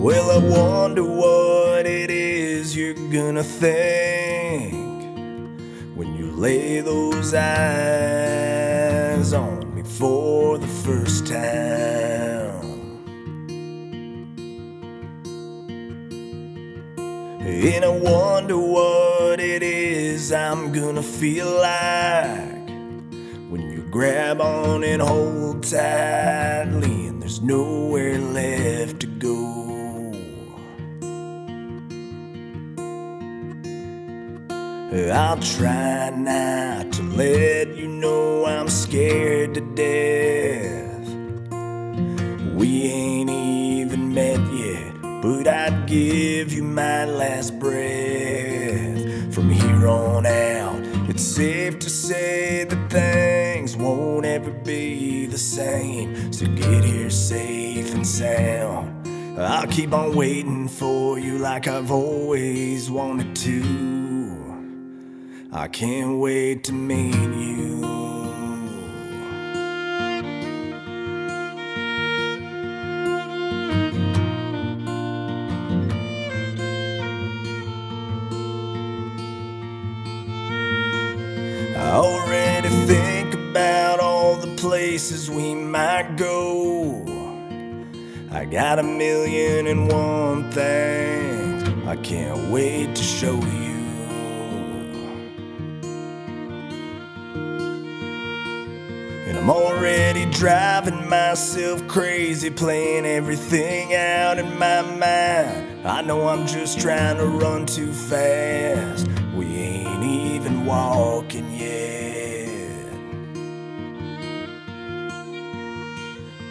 Well, I wonder what it is you're gonna think when you lay those eyes on me for the first time. And I wonder what it is I'm gonna feel like when you grab on and hold tightly and there's nowhere left to go. I'll try not to let you know I'm scared to death. We ain't even met yet, but I'd give you my last breath. From here on out, it's safe to say that things won't ever be the same. So get here safe and sound. I'll keep on waiting for you like I've always wanted to. I can't wait to meet you. I already think about all the places we might go. I got 1,000,001 things I can't wait to show you. And I'm already driving myself crazy, playing everything out in my mind. I know I'm just trying to run too fast. We ain't even walking yet,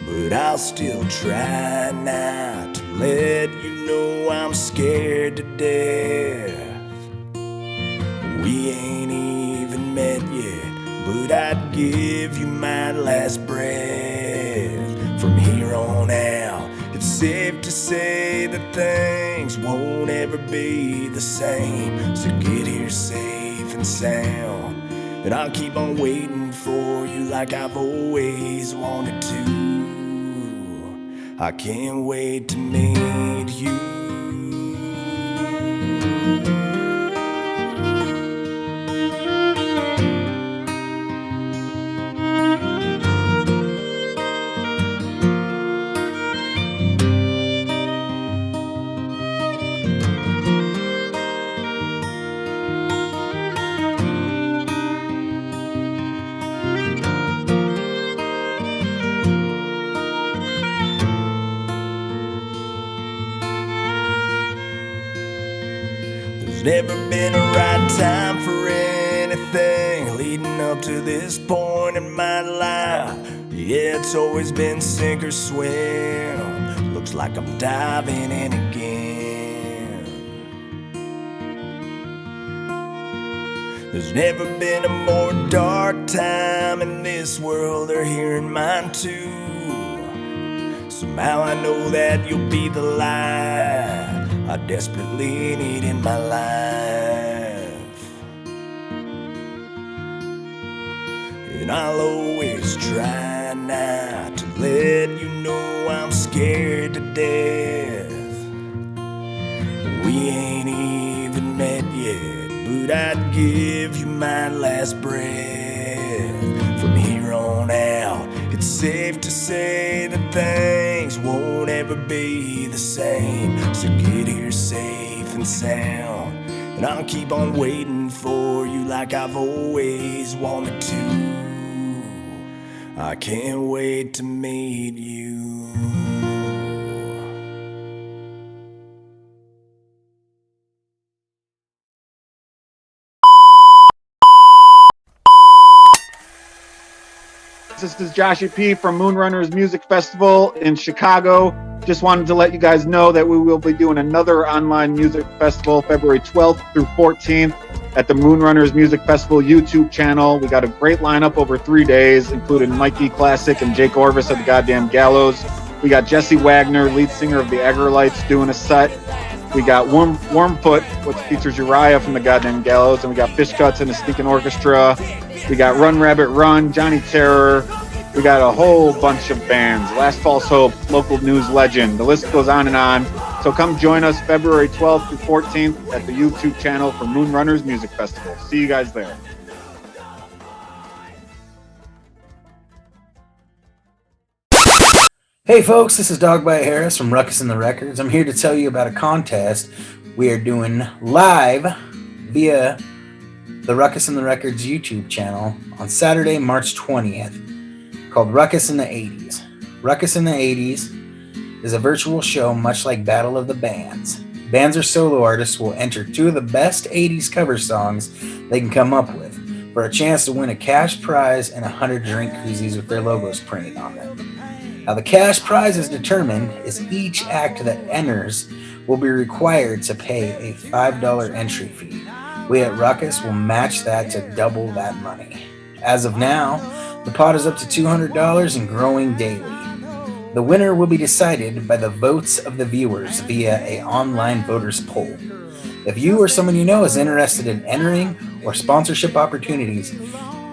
but I'll still try not to let you know I'm scared to death. We ain't even met yet, but I'd give you my last breath. From here on out, it's safe to say that things won't ever be the same. So get here safe and sound, and I'll keep on waiting for you like I've always wanted to. I can't wait to meet you. There's never been a right time for anything leading up to this point in my life. Yeah, it's always been sink or swim. Looks like I'm diving in again. There's never been a more dark time in this world, or here in mine too. Somehow I know that you'll be the light I desperately need in my life. And I'll always try not to let you know I'm scared to death. We ain't even met yet, but I'd give you my last breath. From here on out, it's safe to say that things won't ever be the same. So get here safe and sound, and I'll keep on waiting for you like I've always wanted to. I can't wait to meet you. This is Joshy P from Moonrunners Music Festival in Chicago. Just wanted to let you guys know that we will be doing another online music festival February 12th through 14th at the Moonrunners Music Festival YouTube channel. We got a great lineup over 3 days, including Mikey Classic and Jake Orvis of the Goddamn Gallows. We got Jesse Wagner, lead singer of the Agrolites, doing a set. We got Wormfoot, which features Uriah from the Goddamn Gallows, and we got Fish Cuts and the Sneaking Orchestra. We got Run Rabbit Run, Johnny Terror. We got a whole bunch of bands. Last False Hope, local news legend. The list goes on and on. So come join us February 12th through 14th at the YouTube channel for Moonrunners Music Festival. See you guys there. Hey folks, this is Dog Bite Harris from Ruckus and the Records. I'm here to tell you about a contest we are doing live via the Ruckus and the Records YouTube channel on Saturday, March 20th, called Ruckus in the 80s. Ruckus in the 80s is a virtual show much like Battle of the Bands. Bands or solo artists will enter 2 of the best 80s cover songs they can come up with for a chance to win a cash prize and 100 drink koozies with their logos printed on them. How the cash prize is determined is each act that enters will be required to pay a $5 entry fee. We at Ruckus will match that to double that money. As of now, the pot is up to $200 and growing daily. The winner will be decided by the votes of the viewers via an online voters poll. If you or someone you know is interested in entering or sponsorship opportunities,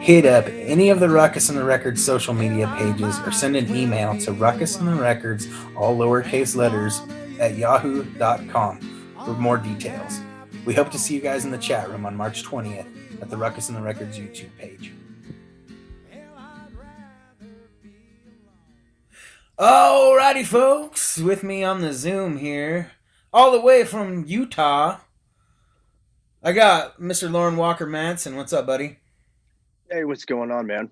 hit up any of the Ruckus and the Records social media pages or send an email to Ruckus and the Records, all lowercase letters, at yahoo.com for more details. We hope to see you guys in the chat room on March 20th at the Ruckus and the Records YouTube page. Alrighty, folks, with me on the Zoom here, all the way from Utah, I got Mr. Lorin Walker Madsen. What's up, buddy? Hey, what's going on, man?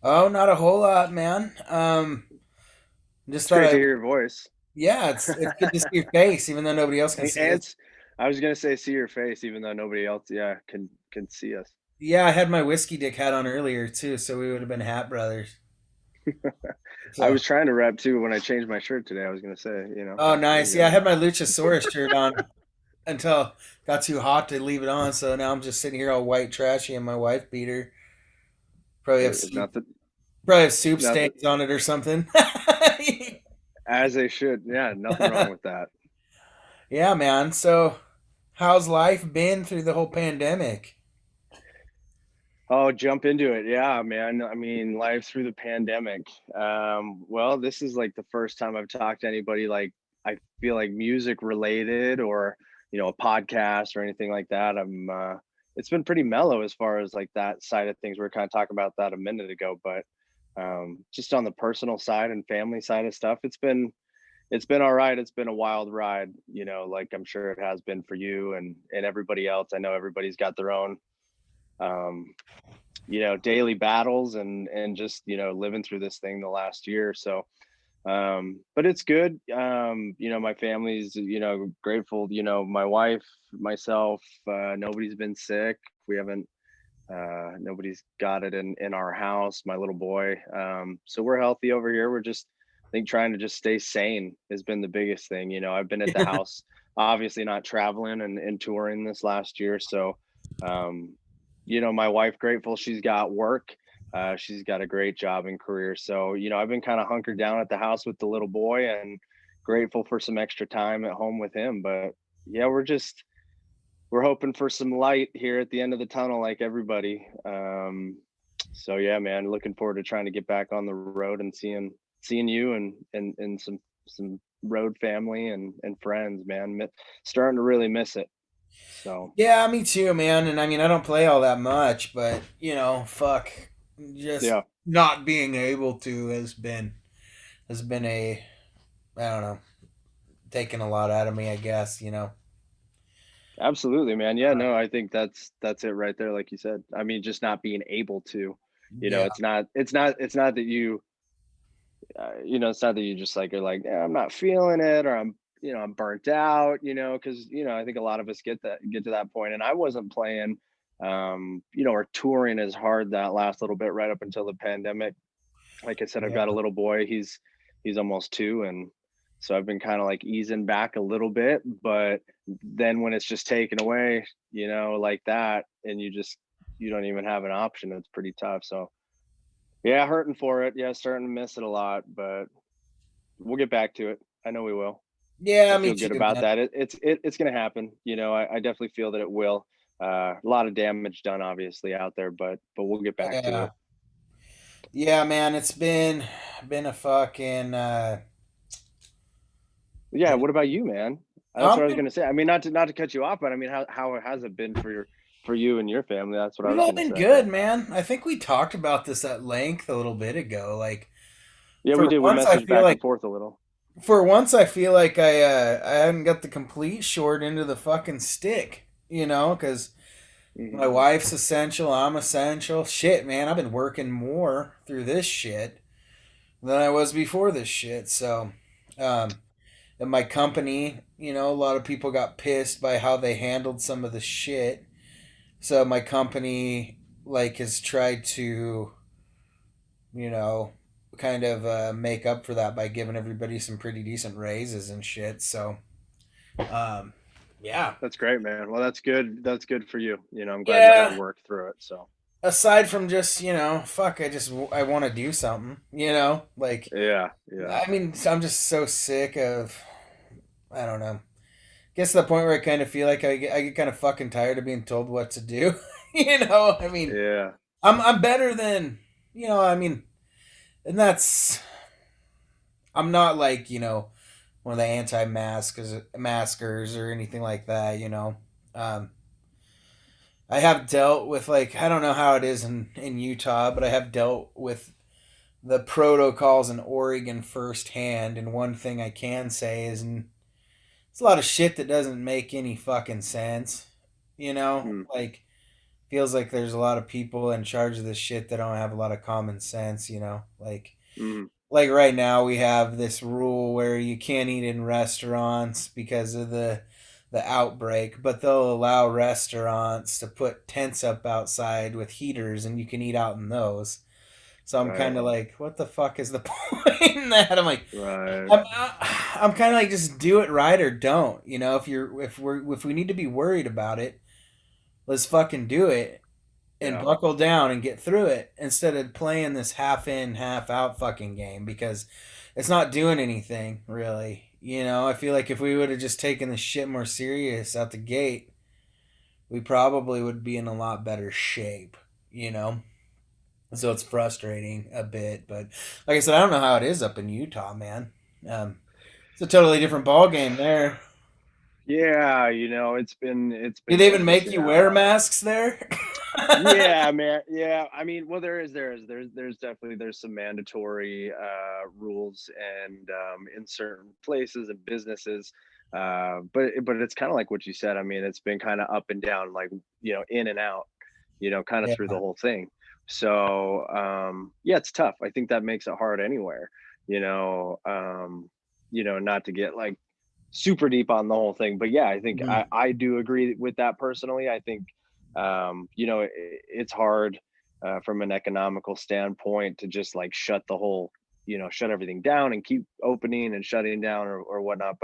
Oh, not a whole lot, man. Just It's thought great to hear your voice. yeah, it's good to see your face, even though nobody else can see And us. I was gonna say see your face, even though nobody else, can see us. Yeah, I had my whiskey dick hat on earlier too, so we would have been Hat Brothers. I So, was trying to rap too when I changed my shirt today. I was gonna say, oh, there nice. you Yeah, I go. had my Luchasaurus shirt on until it got too hot to leave it on. So now I'm just sitting here all white trashy, and my wife beater probably have It's soup, nothing, probably have soup nothing stains on it or something. as they should. Yeah, nothing wrong with that. Yeah, man. So, how's life been through the whole pandemic? Oh, jump into it. Yeah, man. I mean, life through the pandemic. Well, this is like the first time I've talked to anybody like I feel like music related or, a podcast or anything like that. It's been pretty mellow as far as like that side of things. We were kind of talking about that a minute ago, but just on the personal side and family side of stuff, it's been all right. It's been a wild ride, like I'm sure it has been for you and everybody else. I know everybody's got their own um daily battles and just living through this thing the last year. So but it's good. My family's grateful. My wife, myself, nobody's been sick. We haven't nobody's got it in our house, my little boy. So we're healthy over here. We're just, I think, trying to just stay sane has been the biggest thing. I've been at the house, obviously not traveling and touring this last year. So um my wife, grateful she's got work. She's got a great job and career. So I've been kind of hunkered down at the house with the little boy and grateful for some extra time at home with him. But yeah, we're hoping for some light here at the end of the tunnel, like everybody. So yeah, man, looking forward to trying to get back on the road and seeing you and some road family and friends, man. Starting to really miss it. So Yeah, me too, man. And I mean, I don't play all that much, but fuck, just yeah, not being able to has been a, I don't know, taken a lot out of me, I guess. absolutely, man. Yeah, no, I think that's it right there, like you said. I mean, just not being able to, Yeah, it's not that it's not that you just like are like, yeah, I'm not feeling it, or I'm burnt out, because I think a lot of us get to that point. And I wasn't playing, or touring as hard that last little bit right up until the pandemic. Like I said, I've got a yeah, little boy. He's almost 2, and so I've been kind of like easing back a little bit. But then when it's just taken away, like that, and you don't even have an option, it's pretty tough. So yeah, hurting for it. Yeah, starting to miss it a lot, but we'll get back to it. I know we will. yeah. I Me feel good too, about man. that. It's going to happen. I definitely feel that it will. A lot of damage done, obviously, out there, but we'll get back to Yeah, it. yeah, man. It's been a fucking Yeah. been What about you, man? That's what I was gonna say. I mean, not to cut you off, but I mean, how has it been for you and your family? That's what I We've was all gonna been say. good, man. I think we talked about this at length a little bit ago. Like Yeah, we for did. We once, I messaged feel back and like forth a little. I hadn't got the complete short end of the fucking stick, you know, because my Hmm. wife's essential, I'm essential. Shit, man, I've been working more through this shit than I was before this shit. So, um, at my company, you know, a lot of people got pissed by how they handled some of the shit. So my company like has tried to, you know, kind of make up for that by giving everybody some pretty decent raises and shit. So, um, yeah, That's great, man. Well, that's good. That's good for you. You know, I'm glad you got yeah. work through it. So Aside from just, you know, fuck, I want to do something, you know, like yeah, yeah, I mean, I'm just so sick of, I don't know. Gets to the point where I kind of feel like I get kind of fucking tired of being told what to do. You know, I mean, yeah. I'm better than, you know, I mean, and that's I'm not like, you know, one of the maskers or anything like that, you know. Um, I have dealt with like I don't know how it is in Utah, but I have dealt with the protocols in Oregon firsthand, and one thing I can say is it's a lot of shit that doesn't make any fucking sense. You know, Mm, like feels like there's a lot of people in charge of this shit that don't have a lot of common sense, you know? mm, Like right now we have this rule where you can't eat in restaurants because of the outbreak, but they'll allow restaurants to put tents up outside with heaters and you can eat out in those. So I'm right, kind of like, what the fuck is the point in that? I'm like, right. I'm kind of like, just do it right or don't. You know, if we need to be worried about it, let's fucking do it and Yeah. buckle down and get through it instead of playing this half in, half out fucking game because it's not doing anything really. You know, I feel like if we would have just taken the shit more serious out the gate, we probably would be in a lot better shape, you know? So it's frustrating a bit, but like I said, I don't know how it is up in Utah, man. Um, it's a totally different ball game there. Yeah, it's Do been they even make interesting. you wear masks there? Yeah, man. Yeah, I mean, well, there's definitely there's some mandatory rules and in certain places and businesses. But it's kind of like what you said. I mean, it's been kind of up and down, like in and out, kind of Yeah. through the whole thing. So yeah, it's tough. I think that makes it hard anywhere. You know, not to get like super deep on the whole thing, but yeah, I think Mhm. I do agree with that personally. I think it's hard from an economical standpoint to just like shut everything down and keep opening and shutting down or whatnot.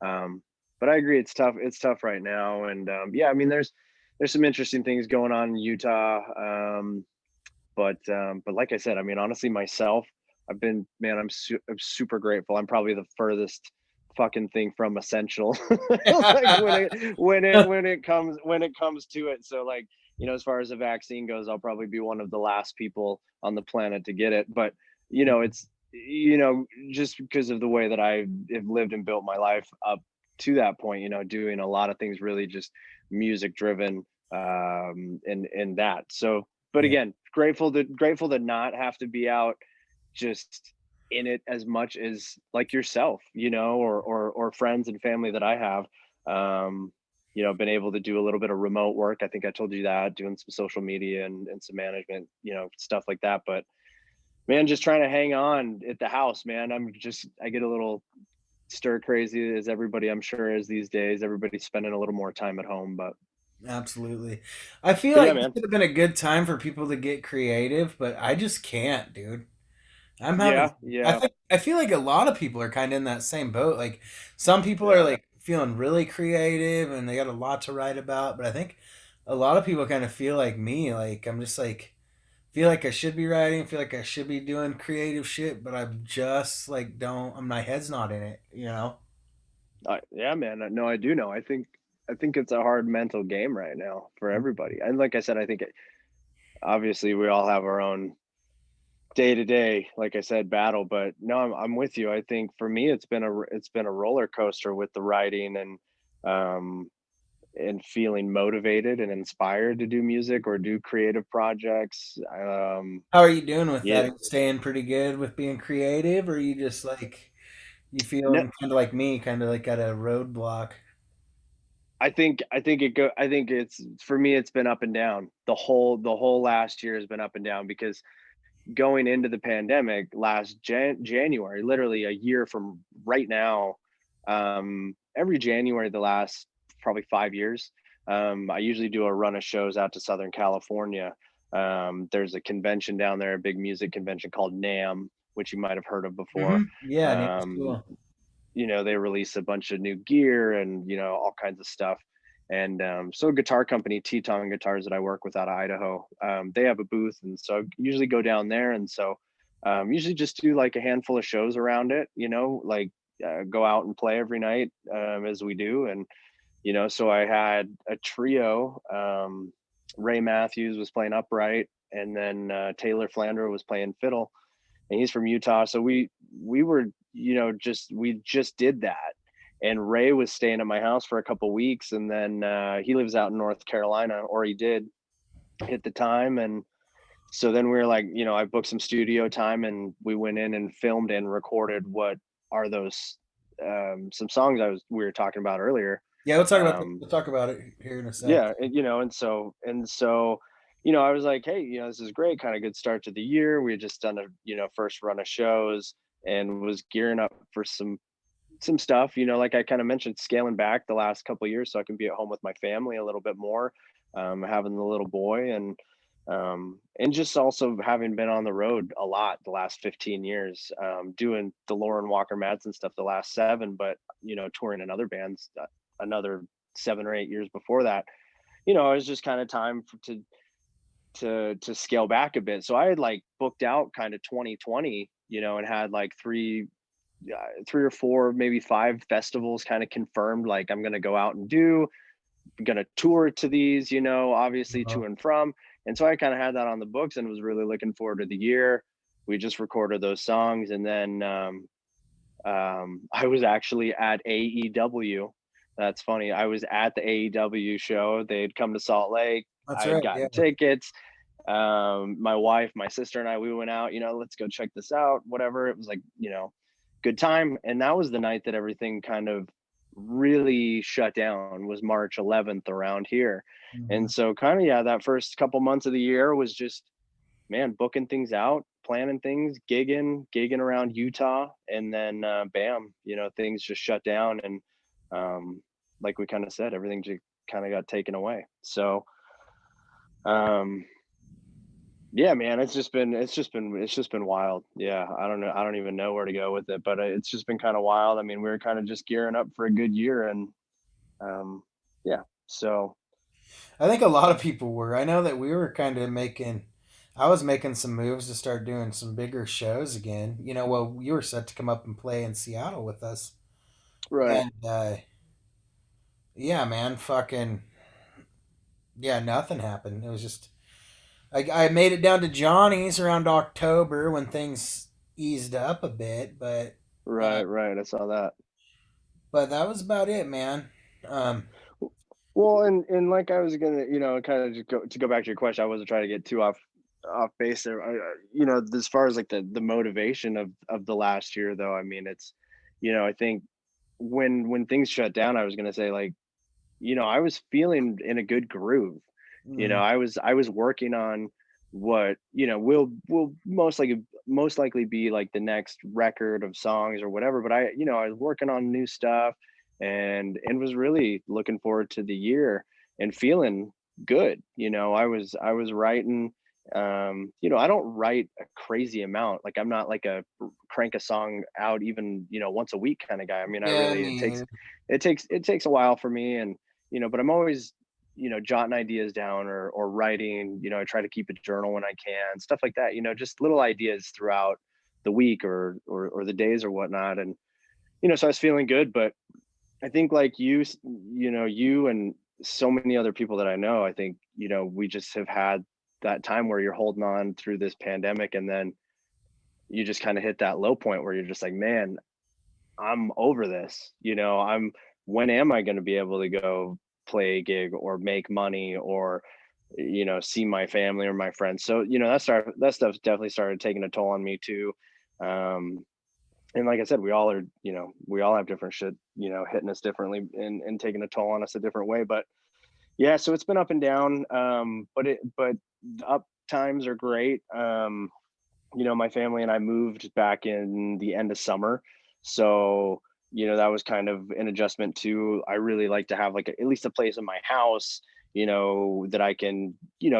Um, but I agree, it's tough. It's tough right now, and yeah, I mean, there's some interesting things going on in Utah. But like I said, I mean, honestly, myself, I've been, man, I'm super grateful. I'm probably the furthest fucking thing from essential, like when it comes to it. So like, as far as the vaccine goes, I'll probably be one of the last people on the planet to get it. But it's just because of the way that I have lived and built my life up to that point, doing a lot of things really just music driven, and that. So but Yeah. again, grateful to not have to be out just in it as much as like yourself, or friends and family that I have. Been able to do a little bit of remote work. I think I told you that, doing some social media and some management, stuff like that. But man, just trying to hang on at the house, man. I get a little stir crazy, as everybody I'm sure is these days. Everybody's spending a little more time at home, Absolutely. I feel but yeah, like this man. could have been a good time for people to get creative, but I just can't, dude. I'm having Yeah, yeah, I feel like a lot of people are kind of in that same boat. Like some people are yeah. like feeling really creative and they got a lot to write about, but I think a lot of people kind of feel like me, like I'm just like feel like I should be writing, feel like I should be doing creative shit, but I'm just like don't my head's not in it, you know? Yeah, man. No, I do know. I think it's a hard mental game right now for everybody. And like I said, I think obviously we all have our own day to day, like I said, battle. But no, I'm with you. I think for me, it's been a roller coaster with the writing and and feeling motivated and inspired to do music or do creative projects. How are you doing with Yeah, that? Are you staying pretty good with being creative, or are you just like you no, feeling kind of like me, kind of like at a roadblock? I think it's for me. It's been up and down. The whole last year has been up and down because going into the pandemic last January, literally a year from right now, every January the last probably 5 years, I usually do a run of shows out to Southern California. There's a convention down there, a big music convention called NAMM, which you might have heard of before. Yeah, name's Um, cool. they release a bunch of new gear and all kinds of stuff. And so guitar company Teton Guitars that I work with out of Idaho, they have a booth, and so I usually go down there. And so usually just do like a handful of shows around it, like go out and play every night, as we do. And so I had a trio. Ray Matthews was playing upright, and then Taylor Flandre was playing fiddle, and he's from Utah. So we were, we just did that. And Ray was staying at my house for a couple weeks, and then he lives out in North Carolina, or he did at the time. And so then we were like, I booked some studio time, and we went in and filmed and recorded what are those some songs we were talking about earlier. Yeah, Um, we'll talk about it here in a sec. yeah, and so I was like, hey, this is great, kind of good start to the year. We had just done a first run of shows, and was gearing up for some stuff, like I kind of mentioned, scaling back the last couple of years so I can be at home with my family a little bit more, having the little boy. And just also having been on the road a lot the last 15 years, doing the Lorin Walker Madsen stuff the last 7, but touring in other bands another 7 or 8 years before that. It was just kind of time to scale back a bit. So I had like booked out kind of 2020, and had like three or four, maybe 5 festivals kind of confirmed, like I'm going to go out and do, going to tour to these, obviously Uh, to and from. And so I kind of had that on the books and was really looking forward to the year. We just recorded those songs. And then I was actually at AEW. That's funny. I was at the AEW show. They had come to Salt Lake. that's I had right. Yeah. gotten tickets. My wife, my sister, and I, we went out, let's go check this out, whatever. It was like, good time. And that was the night that everything kind of really shut down, was March 11th around here. Mhm. And so kind of, yeah, that first couple months of the year was just, man, booking things out, planning things, gigging around Utah. And then bam, things just shut down. And like we kind of said, everything just kind of got taken away. So um yeah, man, it's just been wild. Yeah, I don't know, I don't even know where to go with it, but it's just been kind of wild. I mean, we were kind of just gearing up for a good year. And um yeah, so I think a lot of people were. I know that we were kind of making. I was making some moves to start doing some bigger shows again. Well, you were set to come up and play in Seattle with us, right. and yeah, man, fucking yeah, nothing happened. It was just I made it down to Johnny's around October when things eased up a bit, uh, Right, I saw that. but that was about it, man. Um, Well, and like I was gonna, kind of just go back to your question. I wasn't trying to get too off base there. As far as like the motivation of the last year, though, I mean, it's, I think when things shut down, I was gonna say, like, I was feeling in a good groove. mhm. I was working on what, will most likely be like the next record of songs or whatever. But I was working on new stuff, and was really looking forward to the year and feeling good. I was writing. I don't write a crazy amount. Like, I'm not like a crank a song out even, once a week kind of guy. I mean, I Yeah, really, me either. it takes a while for me. And but I'm always, jotting ideas down, or writing. I try to keep a journal when I can, stuff like that. Just little ideas throughout the week, or the days or whatnot. And so I was feeling good. But I think, like you and so many other people that I know, I think, we just have had that time where you're holding on through this pandemic, and then you just kind of hit that low point where you're just like, man, I'm over this. when am I going to be able to go play a gig or make money or, see my family or my friends? So, that stuff definitely started taking a toll on me too. Um, and like I said, we all have different shit, hitting us differently and taking a toll on us a different way. But yeah, so it's been up and down. But the up times are great. My family and I moved back in the end of summer. So, that was kind of an adjustment too. I really like to have like at least a place in my house, that I can,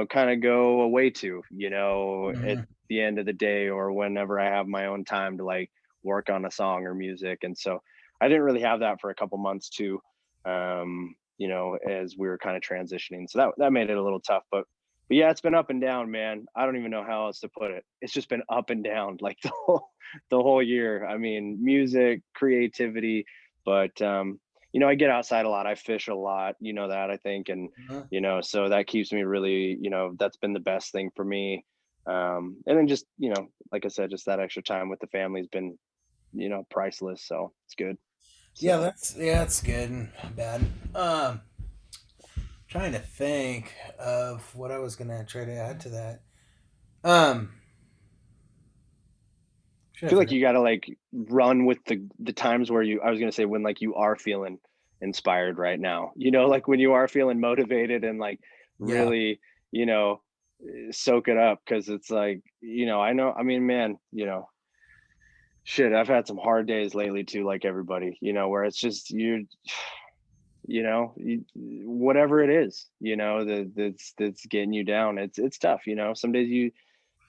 kind of go away to, at Mhm. the end of the day or whenever I have my own time to like work on a song or music. And so I didn't really have that for a couple months too. As we were kind of transitioning. So that made it a little tough, but yeah, it's been up and down, man. I don't even know how else to put it. It's just been up and down like the whole year. I mean, music, creativity, but I get outside a lot. I fish a lot, that I think, and Mhm. so that keeps me really, that's been the best thing for me. And then just, like I said, just that extra time with the family's been, priceless. So it's good. Yeah, So that's good and bad. Trying to think of what I was gonna try to add to that. Um, I should I feel like forgot? you got to like run with the times where I was going to say when like you are feeling inspired right now, like when you are feeling motivated and like Yeah, really, soak it up. Cause it's like, I mean, man, shit, I've had some hard days lately too, like everybody, where it's just, whatever it is, that's getting you down. It's tough. Some days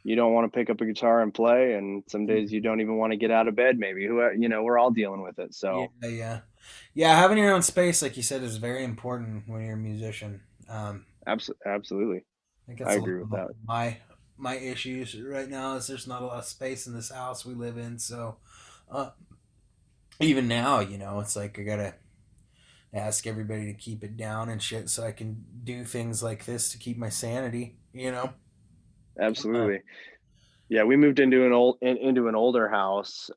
you don't want to pick up a guitar and play, and some days you don't even want to get out of bed. Maybe we're all dealing with it. yeah, So yeah, yeah. Having your own space, like you said, is very important when you're a musician. absolutely, I think I that's a lot agree with of that. my issues right now. Is there's not a lot of space in this house we live in, so uh, even now, it's like I gotta ask everybody to keep it down and shit, so I can do things like this to keep my sanity. Uh, Absolutely. Yeah, we moved into an older house.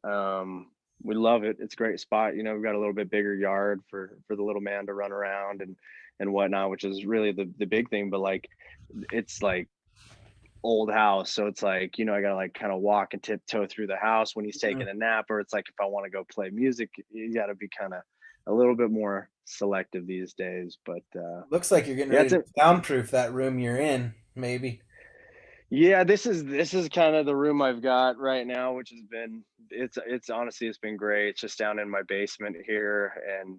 We love it. It's a great spot. We've got a little bit bigger yard for the little man to run around and whatnot, which is really the big thing. But like, it's like old house, so it's like I gotta like kind of walk and tiptoe through the house when he's taking a nap, or it's like if I want to go play music, you got to be kind of a little bit more selective these days. But Looks like you're getting yeah, ready to soundproof that room you're in, maybe. yeah, this is kind of the room I've got right now, which has been it's honestly it's been great. It's just down in my basement here, and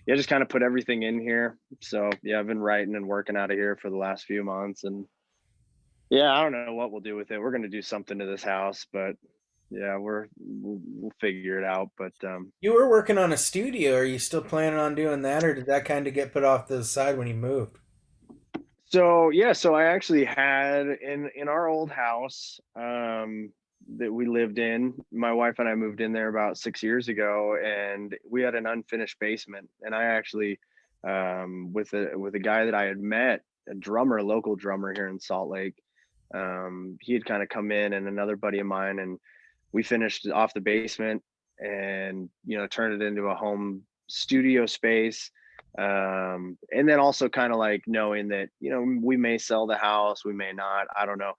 yeah, just kind of put everything in here. So yeah, I've been writing and working out of here for the last few months, and yeah, I don't know what we'll do with it. We're gonna do something to this house, but yeah, we'll figure it out. But You were working on a studio. Are you still planning on doing that, or did that kind of get put off to the side when you moved? so yeah, so I actually had in our old house that we lived in. My wife and I moved in there about 6 years ago, and we had an unfinished basement. And I actually, with a guy that I had met, a drummer, a local drummer here in Salt Lake, he had kind of come in, and another buddy of mine, and we finished off the basement and turned it into a home studio space. And then also kind of like knowing that we may sell the house, we may not, I don't know.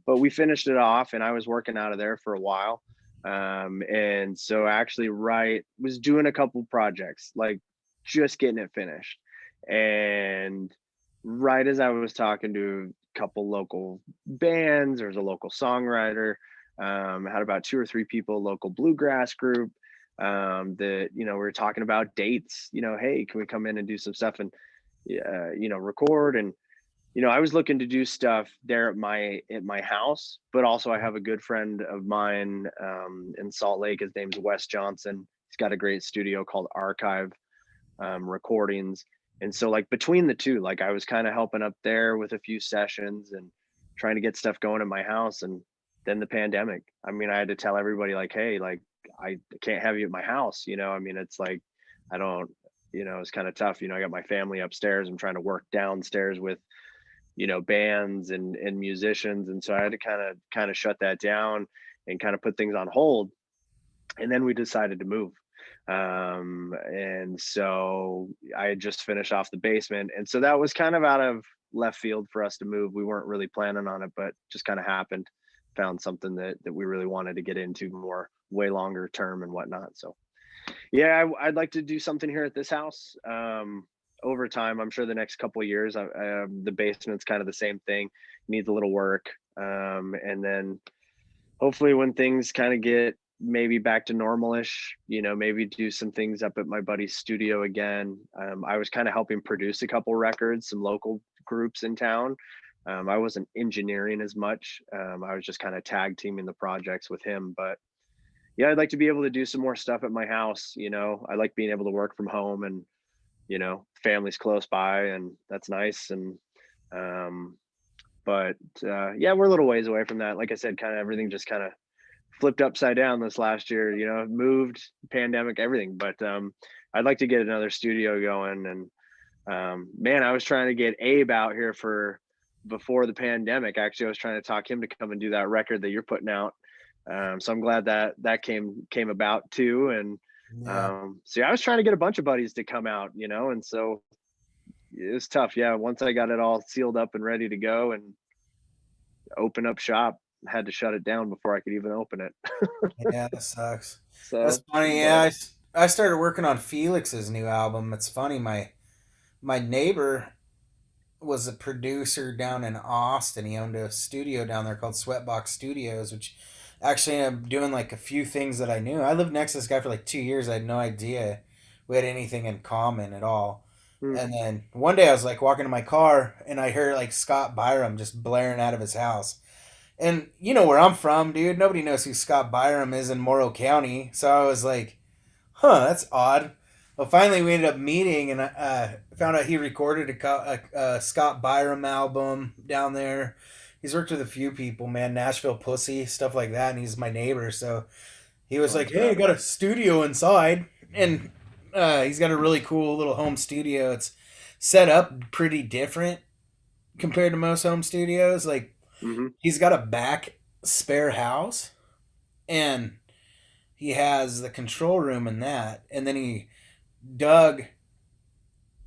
But we finished it off, and I was working out of there for a while. And so actually right was doing a couple projects, like just getting it finished. And right as I was talking to a couple local bands, there was a local songwriter, had about two or three people, local bluegrass group, that we were talking about dates. Hey, can we come in and do some stuff and record? And I was looking to do stuff there at my house, but also I have a good friend of mine in Salt Lake. His name's Wes Johnson. He's got a great studio called Archive Recordings. And so like between the two, like I was kind of helping up there with a few sessions and trying to get stuff going in my house. And then the pandemic, I mean, I had to tell everybody like, hey, like I can't have you at my house. I mean, it's like, I don't, it's kind of tough. I got my family upstairs. I'm trying to work downstairs with, bands and musicians. And so I had to kind of shut that down and kind of put things on hold. And then we decided to move. And so I had just finished off the basement, and so that was kind of out of left field for us to move. We weren't really planning on it, but just kind of happened. Found something that we really wanted to get into more, way longer term and whatnot. So yeah, I'd like to do something here at this house. Over time, I'm sure the next couple of years, the basement's kind of the same thing, needs a little work. And then hopefully when things kind of get maybe back to normalish, maybe do some things up at my buddy's studio again. I was kind of helping produce a couple records, some local groups in town. I wasn't engineering as much. I was just kind of tag teaming the projects with him. But yeah, I'd like to be able to do some more stuff at my house. I like being able to work from home, and family's close by, and that's nice. And but yeah, we're a little ways away from that. Like I said, kind of everything just kind of flipped upside down this last year, moved, pandemic, everything. But I'd like to get another studio going. And man, I was trying to get Abe out here for before the pandemic. Actually, I was trying to talk him to come and do that record that you're putting out. So I'm glad that came about too. And so yeah, I was trying to get a bunch of buddies to come out, and so it was tough. Yeah, once I got it all sealed up and ready to go and open up shop, had to shut it down before I could even open it. Yeah, that sucks. So That's funny. Yeah, I started working on Felix's new album. It's funny. My neighbor was a producer down in Austin. He owned a studio down there called Sweatbox Studios, which actually I'm doing like a few things that I knew. I lived next to this guy for like 2 years. I had no idea we had anything in common at all. And then one day I was like walking to my car and I heard like Scott Byram just blaring out of his house. And you know where I'm from, dude. Nobody knows who Scott Byram is in Morrow County. So I was like, huh, that's odd. Well, finally we ended up meeting, and I found out he recorded a Scott Byram album down there. He's worked with a few people, man, Nashville Pussy, stuff like that, and he's my neighbor. So he was like, hey, I got a studio inside. And he's got a really cool little home studio. It's set up pretty different compared to most home studios. Like, he's got a back spare house, and he has the control room in that. And then he dug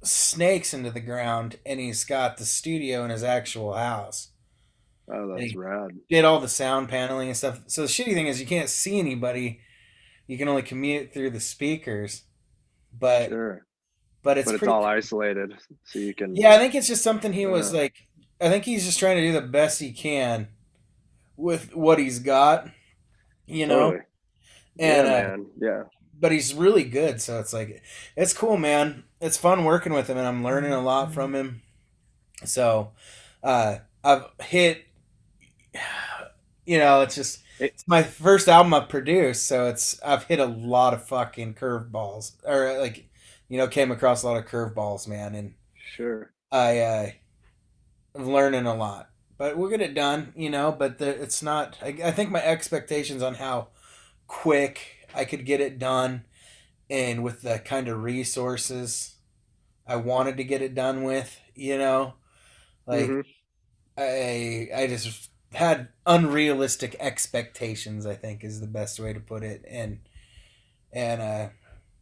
snakes into the ground, and he's got the studio in his actual house. Oh, that's rad. Did all the sound paneling and stuff. So the shitty thing is you can't see anybody. You can only commute through the speakers. But sure. But it's all isolated, so you can. Yeah, I think it's just something he was like. I think he's just trying to do the best he can with what he's got, Totally. And yeah, man. Yeah. But he's really good, so it's like it's cool, man. It's fun working with him, and I'm learning a lot from him. So, I've hit. It's my first album I've produced, so I've hit a lot of fucking curveballs, or like, came across a lot of curveballs, man, and sure, I'm learning a lot, but we'll get it done, But it's not. I think my expectations on how quick I could get it done, and with the kind of resources I wanted to get it done with, like I just had unrealistic expectations, I think is the best way to put it, and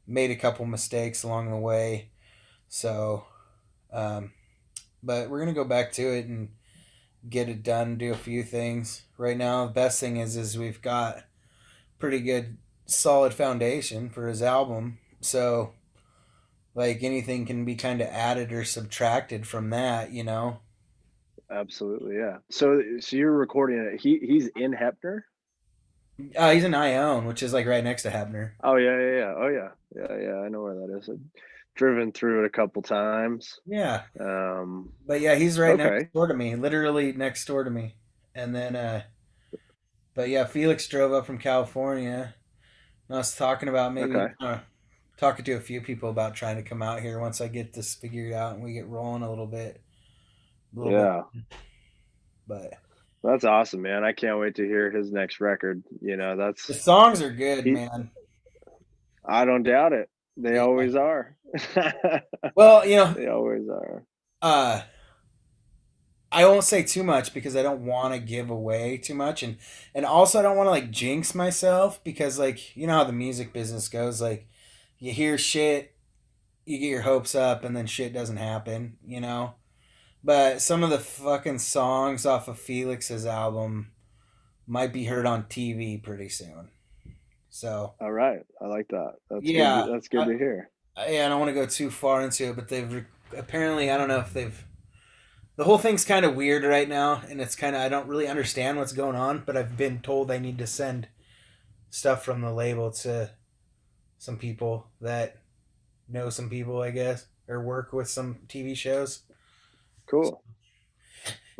made a couple mistakes along the way. So, but we're gonna go back to it and get it done, do a few things. Right now, the best thing is we've got pretty good solid foundation for his album. So, like, anything can be kind of added or subtracted from that, Absolutely, yeah. So you're recording it. He's in Heppner? He's in Ione, which is like right next to Heppner. Oh yeah. Oh yeah. I know where that is. I've driven through it a couple times. Yeah. But yeah, he's right okay. next door to me, literally next door to me. And then, but yeah, Felix drove up from California. And I was talking about maybe talking to a few people about trying to come out here once I get this figured out and we get rolling a little bit. Bit. But that's awesome, man. I can't wait to hear his next record. The songs are good, man. I don't doubt it. They always are. Well, they always are. I won't say too much because I don't want to give away too much, and also I don't want to like jinx myself because, like, how the music business goes. Like, you hear shit, you get your hopes up, and then shit doesn't happen, you know? But some of the fucking songs off of Felix's album might be heard on TV pretty soon. So, All right. I like that. That's good. yeah. That's good to hear. Yeah, I don't want to go too far into it, but apparently, I don't know if they've. The whole thing's kind of weird right now, and it's kind of. I don't really understand what's going on, but I've been told I need to send stuff from the label to some people that know some people, I guess, or work with some TV shows. Cool.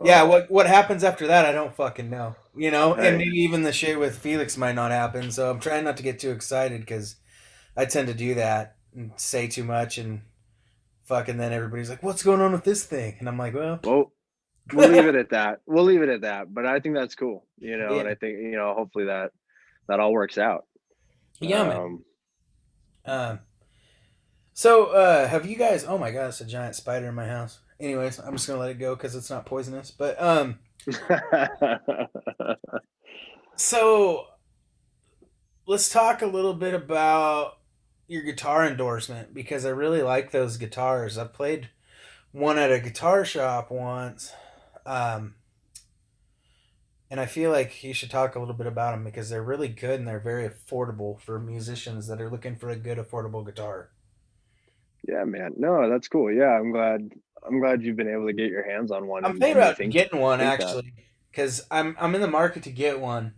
Yeah, Well, what happens after that, I don't fucking know. You know, and hey, maybe even the shit with Felix might not happen. So I'm trying not to get too excited because I tend to do that and say too much and fucking then everybody's like, "What's going on with this thing?" And I'm like, "Well, well, we'll leave it at that. We'll leave it at that. But I think that's cool, you know, yeah, and I think, hopefully that all works out. yeah, man." Um, Um, so have you guys? Oh my god, it's a giant spider in my house. Anyways, I'm just gonna let it go because it's not poisonous. But so let's talk a little bit about your guitar endorsement because I really like those guitars. I played one at a guitar shop once, um, and I feel like you should talk a little bit about them because they're really good and they're very affordable for musicians that are looking for a good affordable guitar. yeah, man. No, that's cool. Yeah, I'm glad you've been able to get your hands on one I'm and, thinking you about getting one think that. actually because I'm in the market to get one.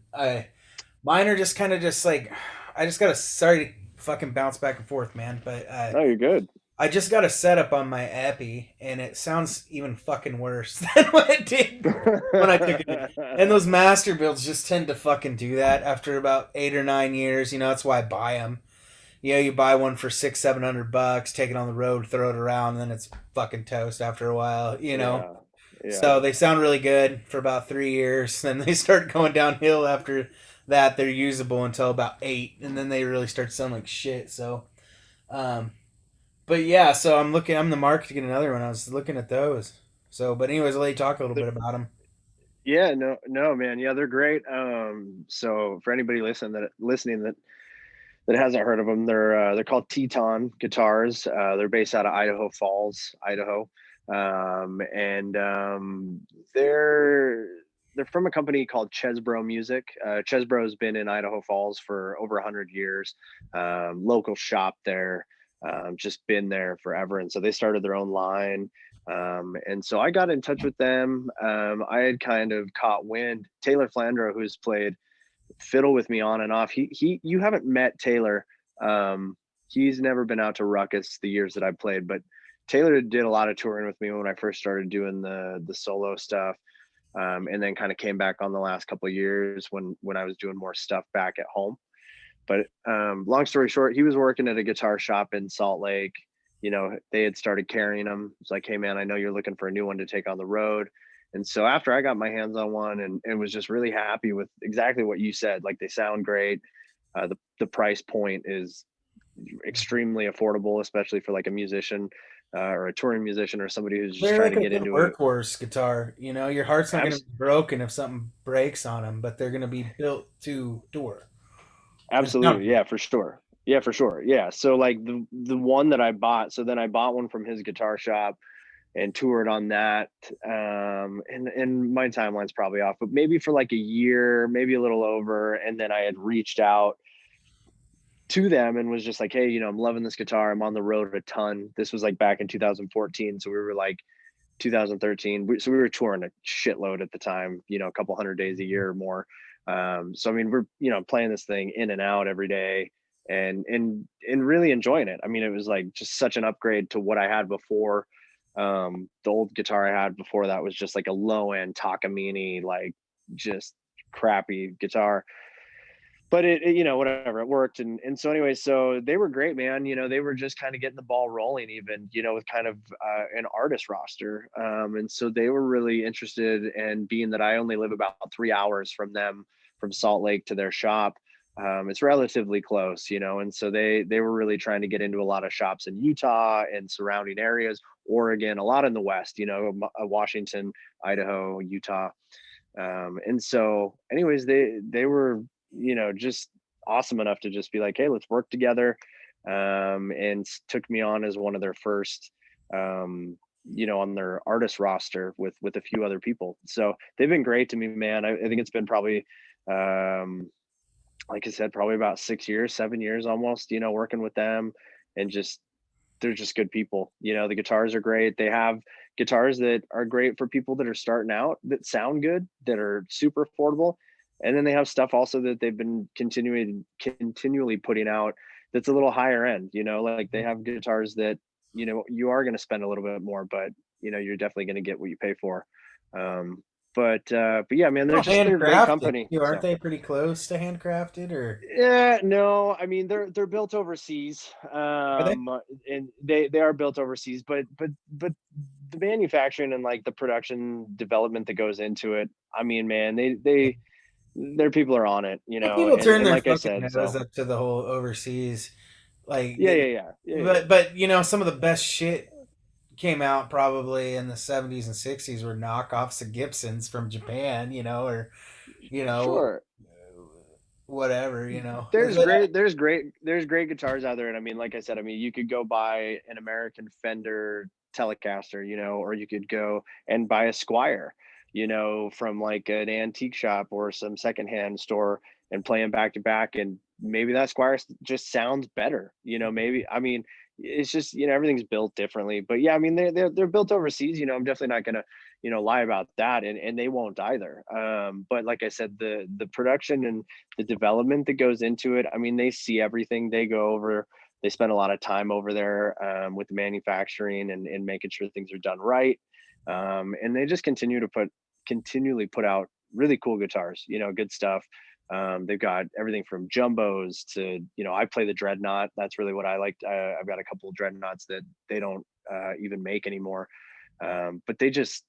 Mine are just kind of just like I just gotta sorry to fucking bounce back and forth, man, but No, you're good. I just got a setup on my Epi, and it sounds even fucking worse than what it did when I took it. And those master builds just tend to fucking do that after about 8 or 9 years. You know, that's why I buy them. You know, you buy one for 600-700 bucks, take it on the road, throw it around, and then it's fucking toast after a while. You know, Yeah, yeah. so they sound really good for about 3 years. Then they start going downhill after that. They're usable until about 8, and then they really start sounding like shit. So, um, but yeah, so I'm in the market to get another one. I was looking at those. So, but anyways, I'll let you talk a little bit about them. Yeah, no, no, man. Yeah, they're great. So for anybody listening that hasn't heard of them, they're called Teton Guitars. They're based out of Idaho Falls, Idaho, and they're from a company called Chesbro Music. Chesbro has been in Idaho Falls for over 100 years. Local shop there, just been there forever, and so they started their own line. And so I got in touch with them. I had kind of caught wind. Taylor Flandro, who's played fiddle with me on and off. You haven't met Taylor. He's never been out to Ruckus the years that I played, but Taylor did a lot of touring with me when I first started doing the solo stuff. And then kind of came back on the last couple of years when I was doing more stuff back at home. But long story short, he was working at a guitar shop in Salt Lake. You know, they had started carrying him. It's like, hey man, I know you're looking for a new one to take on the road. And so after I got my hands on one and was just really happy with exactly what you said, like they sound great. The price point is extremely affordable, especially for like a musician or a touring musician or somebody who's just They're trying like to a get good into it. workhorse guitar. You know, your heart's not going to Abs- be broken if something breaks on them, but they're going to be built to tour. And sound Absolutely. good. Yeah, for sure. Yeah, for sure. Yeah. So like the one that I bought, so then I bought one from his guitar shop and toured on that. And my timeline's probably off, but maybe for like a year, maybe a little over. And then I had reached out to them and was just like, hey, I'm loving this guitar. I'm on the road a ton. This was like back in 2014. So we were like 2013. So we were touring a shitload at the time, a couple 100 days a year or more. So I mean, we're playing this thing in and out every day, and really enjoying it. I mean, it was like just such an upgrade to what I had before. The old guitar I had before that was just like a low end Takamine, like just crappy guitar. But whatever, it worked. And so anyway, so they were great, man. They were just kind of getting the ball rolling even, with kind of an artist roster. And so they were really interested, and being that I only live about 3 hours from them, from Salt Lake to their shop, it's relatively close, and so they were really trying to get into a lot of shops in Utah and surrounding areas, Oregon, a lot in the West, Washington, Idaho, Utah. And so anyways, they were, just awesome enough to just be like, hey, let's work together. and took me on as one of their first, on their artist roster with a few other people. So they've been great to me, man. I think it's been probably, like I said, probably about 6 years, 7 years almost, working with them, and just they're just good people. The guitars are great. They have guitars that are great for people that are starting out, that sound good, that are super affordable. And then they have stuff also that they've been continually putting out that's a little higher end, like they have guitars that, you are going to spend a little bit more, but you're definitely going to get what you pay for. But yeah, man, they're a great Handcrafted, company. aren't they pretty close to handcrafted, or? Yeah, no, I mean they're built overseas, Are they? and they are built overseas, but the manufacturing and like the production development that goes into it, I mean, man, their people are on it, I think people turn and their like I fucking said, nose so up to the whole overseas, like, yeah. but some of the best shit came out probably in the 70s and 60s were knockoffs of Gibsons from Japan, or you know Sure. whatever, There's great guitars out there, and I mean, like I said, I mean, you could go buy an American Fender Telecaster, or you could go and buy a Squire, from like an antique shop or some secondhand store, and play them back to back, and maybe that Squire just sounds better, maybe, I mean, it's just, everything's built differently. But yeah, I mean, they're built overseas, I'm definitely not gonna lie about that, and they won't either. But like I said, the production and the development that goes into it, I mean, they see everything. They spend a lot of time over there, with the manufacturing and making sure things are done right. And they just continually put out really cool guitars, good stuff. They've got everything from jumbos to, I play the dreadnought. That's really what I like. I've got a couple of dreadnoughts that they don't even make anymore. But they just,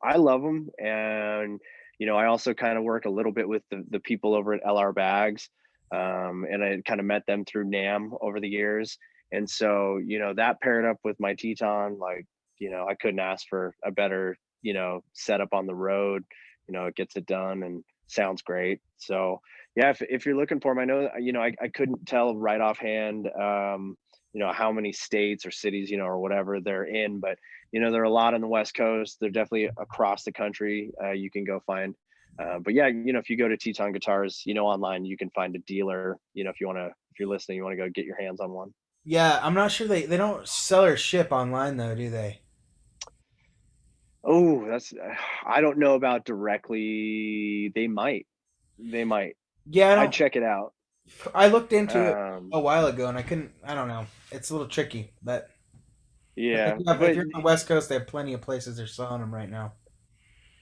I love them. And, I also kind of work a little bit with the people over at LR Bags. And I kind of met them through NAM over the years. And so, that paired up with my Teton, like, I couldn't ask for a better, setup on the road. It gets it done and sounds great. So yeah, if you're looking for them, I know, I couldn't tell right offhand, how many states or cities, or whatever they're in, but there are a lot on the West Coast. They're definitely across the country. You can go find. But yeah, if you go to Teton Guitars, online, you can find a dealer. If you're listening, you want to go get your hands on one. Yeah, I'm not sure they don't sell or ship online though, do they? Oh, I don't know about directly. They might. Yeah, I'd check it out. I looked into it Um, a while ago and I don't know. It's a little tricky, but yeah, if but you're on the West Coast, they have plenty of places they're selling them right now.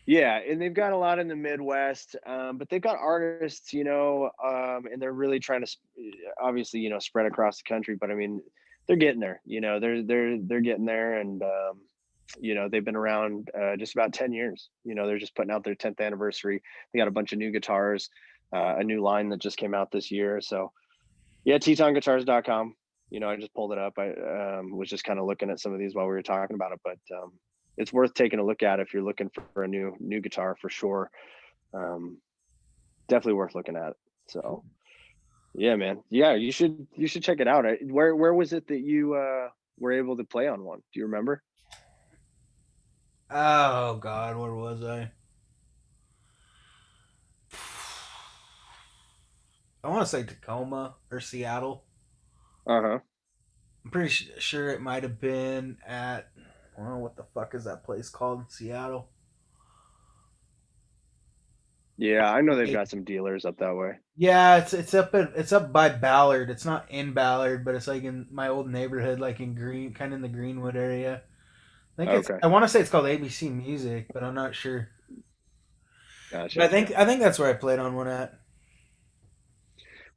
yeah, and they've got a lot in the Midwest, but they've got artists, and they're really trying to obviously, spread across the country. But I mean, they're getting there. They're getting there, and they've been around just about 10 years. They're just putting out their 10th anniversary. They got a bunch of new guitars, a new line that just came out this year. So yeah, TetonGuitars.com. I just pulled it up. I was just kind of looking at some of these while we were talking about it, but it's worth taking a look at if you're looking for a new guitar for sure. Definitely worth looking at. So yeah, man. Yeah, you should check it out. Where was it that you were able to play on one? Do you remember? Oh God, where was I? I want to say Tacoma or Seattle. Uh-huh. I'm pretty sure it might have been at. Well, what the fuck is that place called in Seattle? Yeah, I know they've got some dealers up that way. Yeah, it's up by Ballard. It's not in Ballard, but it's like in my old neighborhood, like in Green, kind of in the Greenwood area. Okay. I want to say it's called ABC Music, but I'm not sure. Gotcha. But I think that's where I played on one at.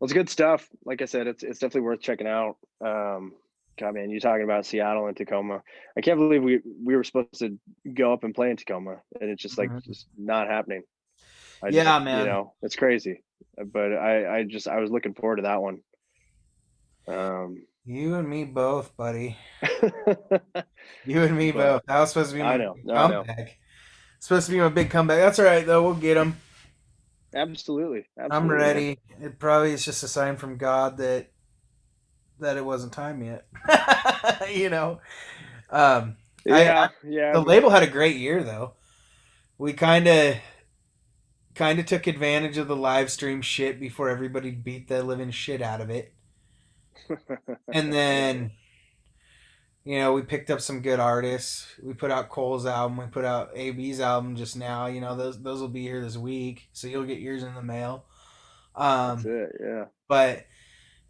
Well, it's good stuff. Like I said, it's definitely worth checking out. God, man, you're talking about Seattle and Tacoma. I can't believe we were supposed to go up and play in Tacoma, and it's just like just not happening. Yeah, man. It's crazy. But I was looking forward to that one. You and me both, buddy. You and me both. That was supposed to be my comeback. Supposed to be my big comeback. That's all right, though. We'll get them. Absolutely. I'm ready. It probably is just a sign from God that that it wasn't time yet. You know, um, I Yeah, yeah, the label had a great year though. We kind of took advantage of the live stream shit before everybody beat the living shit out of it, and then we picked up some good artists. We put out Cole's album. We put out AB's album just now. Those will be here this week, so you'll get yours in the mail. that's Um, it. Yeah. but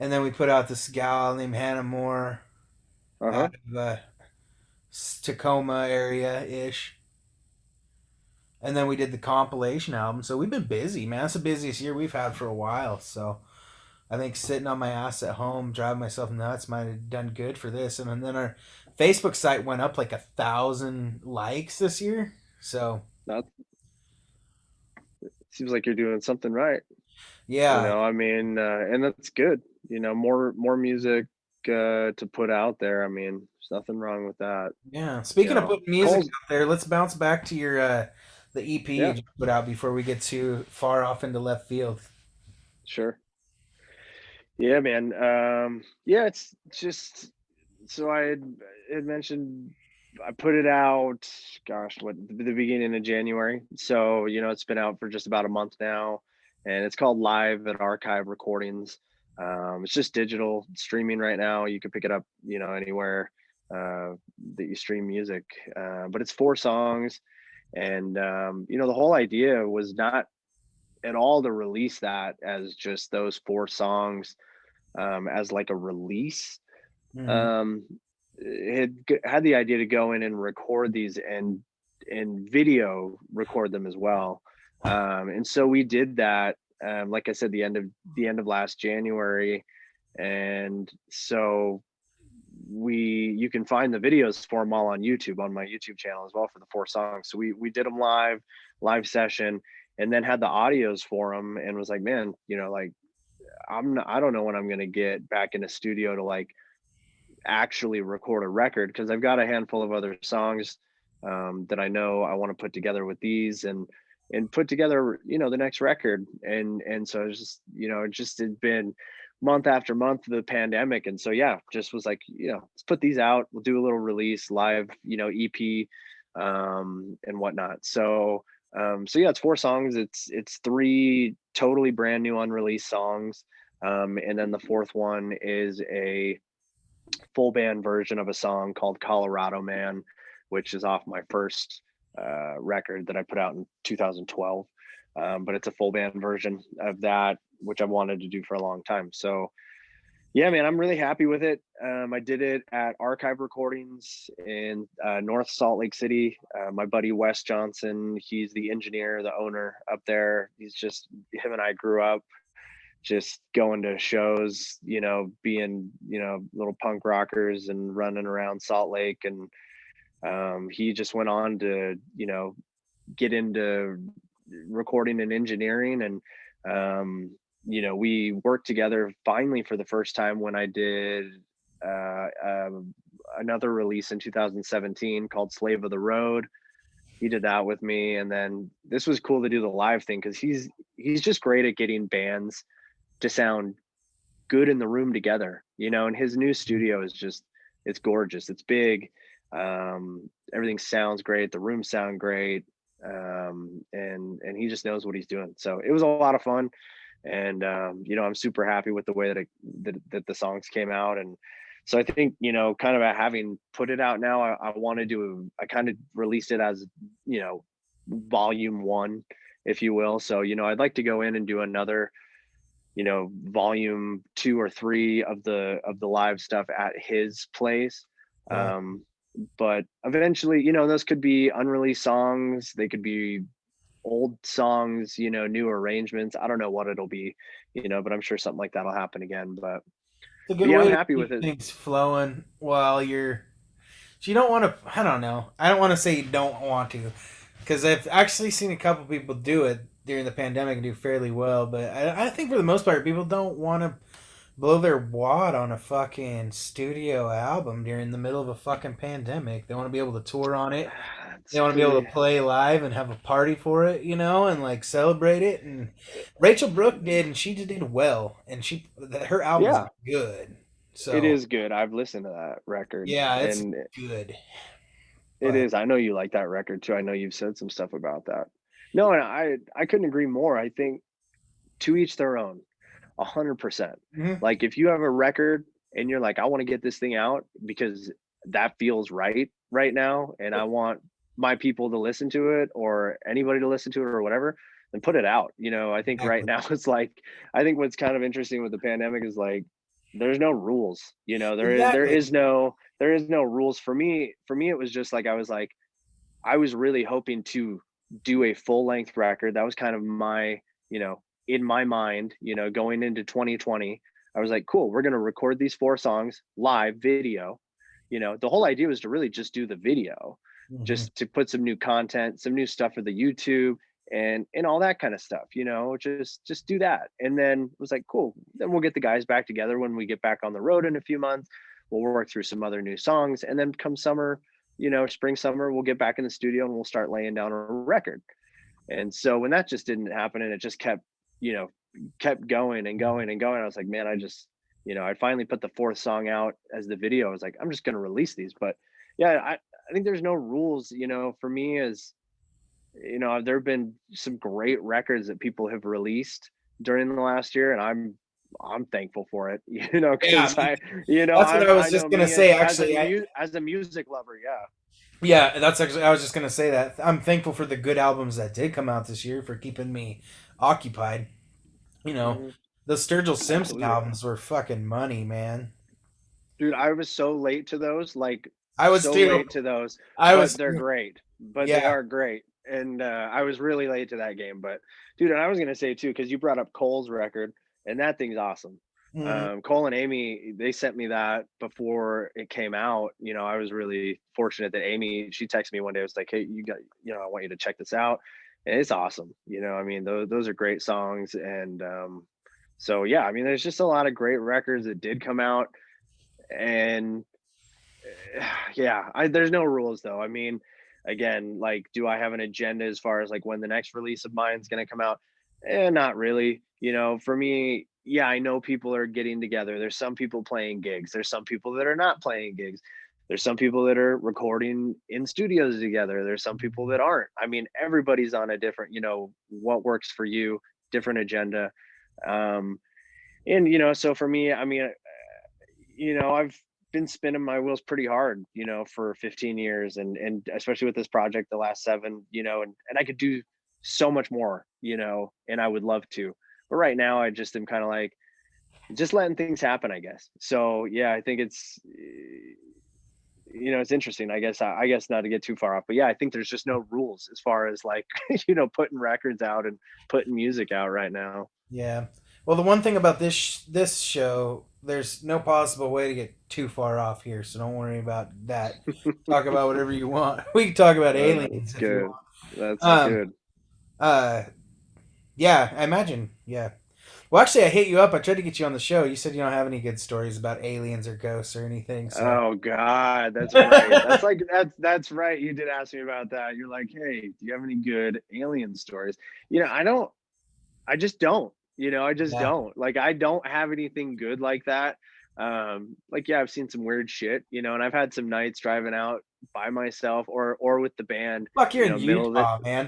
and then we put out this gal named Hannah Moore Uh-huh. out of Tacoma area ish. And then we did the compilation album. So we've been busy, man. That's the busiest year we've had for a while. So I think sitting on my ass at home, driving myself nuts, might have done good for this. And then our Facebook site went up like 1,000 likes this year. So That seems like you're doing something right. yeah, I mean, and that's good. More music to put out there. I mean, there's nothing wrong with that. yeah. Speaking of putting music Cole's, out there, let's bounce back to your the EP you yeah, just put out before we get too far off into left field. sure. Yeah, man. Yeah, it's just so had mentioned I put it out, gosh, what the beginning of January. So, it's been out for just about a month now, and it's called Live at Archive Recordings. It's just digital streaming right now. You can pick it up, anywhere that you stream music. But it's 4 songs, and the whole idea was not at all to release that as just those 4 songs as like a release. Mm-hmm. um had the idea to go in and record these and video record them as well. And so we did that, like I said, the end of last January. And so you can find the videos for them all on YouTube, on my YouTube channel as well, for the 4 songs. So we did them live session, and then had the audios for them, and was like, man, like I don't know when I'm going to get back in a studio to like actually record a record, because I've got a handful of other songs that I know I want to put together with these, and put together the next record. And so it's just it just had been month after month of the pandemic, and so yeah, just was like, let's put these out, we'll do a little release live, EP, and whatnot. So yeah, it's 4 songs. It's 3 totally brand new unreleased songs, and then the fourth one is a full band version of a song called Colorado Man, which is off my first record that I put out in 2012. But it's a full band version of that, which I've wanted to do for a long time. So yeah, man, I'm really happy with it. I did it at Archive Recordings in North Salt Lake City. My buddy Wes Johnson, he's the engineer, the owner up there. Him and I grew up just going to shows, being, little punk rockers and running around Salt Lake. And he just went on to, get into recording and engineering. And, we worked together finally for the first time when I did another release in 2017 called Slave of the Road. He did that with me. And then this was cool to do the live thing, because he's just great at getting bands to sound good in the room together, and his new studio is it's gorgeous. It's big. Everything sounds great. The rooms sound great. And he just knows what he's doing. So it was a lot of fun. And, I'm super happy with the way that the songs came out. And so I think, kind of having put it out now, I kind of released it as, volume 1, if you will. So, I'd like to go in and do another, volume 2 or 3 of the live stuff at his place. Yeah. But eventually, those could be unreleased songs. They could be old songs, new arrangements. I don't know what it'll be, but I'm sure something like that'll happen again. But It's a good yeah, I'm way to happy with keep it. things flowing while you're. So you don't want to. I don't know. I don't want to say you don't want to, because I've actually seen a couple people do it during the pandemic and do fairly well. But I think for the most part, people don't want to blow their wad on a fucking studio album during the middle of a fucking pandemic. They want to be able to tour on it. They want to be able to play live and have a party for it, and like celebrate it. And Rachel Brooke did, and she did well, and her album's Yeah, good. It So is good. I've listened to that record, yeah, it's and good. it But is. I know you like that record too. I know you've said some stuff about that. No, and I couldn't agree more. I think to each their own, 100%. mhm. Like if you have a record and you're like, I want to get this thing out because that feels right now, and I want my people to listen to it or anybody to listen to it or whatever, then put it out. I think right Exactly. now it's like I think what's kind of interesting with the pandemic is like there's no rules. Exactly. There is no rules for me. For me, it was just like I was really hoping to do a full length record. That was kind of my, in my mind, going into 2020. I was like, cool, we're going to record these 4 songs live video. The whole idea was to really just do the video, Mhm. just to put some new content, some new stuff for the YouTube and all that kind of stuff, just do that. And then it was like, cool, then we'll get the guys back together when we get back on the road in a few months. We'll work through some other new songs. And then come summer, spring, summer, we'll get back in the studio and we'll start laying down a record. And so when that just didn't happen and it just you know, kept going and going and going, I was like, man, I finally put the 4th song out as the video. I was like, I'm just going to release these. But yeah, I think there's no rules, for me as, there have been some great records that people have released during the last year. And I'm thankful for it, Yeah, because that's what I was I know just gonna me say. Actually, as a music lover. Yeah. yeah, that's actually I was just gonna say that I'm thankful for the good albums that did come out this year for keeping me occupied. You know, Hmm. the Sturgill Simpson Absolutely. albums were fucking money, man. Dude, I was so late to those, like I was so too. late to those, I but was they're too. great. But they Yeah. are great. And I was really late to that game. But dude, and I was gonna say too, because you brought up Cole's record, and that thing's awesome. Mhm. Cole and Amy, they sent me that before it came out. I was really fortunate that Amy, she texted me one day, was like, hey, I want you to check this out. And it's awesome. I mean, those are great songs. And so yeah, I mean, there's just a lot of great records that did come out. And yeah, there's no rules though. I mean, again, like, do I have an agenda as far as like when the next release of mine is going to come out? Not really. For me, yeah, I know people are getting together. There's some people playing gigs. There's some people that are not playing gigs. There's some people that are recording in studios together. There's some people that aren't. I mean, everybody's on a different, what works for you, different agenda. Um, and so for me, I mean, I've been spinning my wheels pretty hard, for 15 years and especially with this project, the last 7, and I could do so much more, and I would love to. But right now I just am kind of like just letting things happen, I guess. So yeah, I think it's interesting. I guess not to get too far off, but yeah, I think there's just no rules as far as like, putting records out and putting music out right now. Yeah. Well, the one thing about this show, there's no possible way to get too far off here, so don't worry about that. Talk about whatever you want. We can talk about That's aliens if you good. want. That's Um. good. Uh. Yeah. I imagine. Yeah. Well, actually, I hit you up. I tried to get you on the show. You said you don't have any good stories about aliens or ghosts or anything. So. Oh God, that's right. That's right. You did ask me about that. You're like, hey, do you have any good alien stories? I don't. I just don't. I just Yeah. don't. Like, I don't have anything good like that. Like, yeah, I've seen some weird shit, and I've had some nights driving out by myself or with the band. Fuck, you're in Middle of the Utah, man.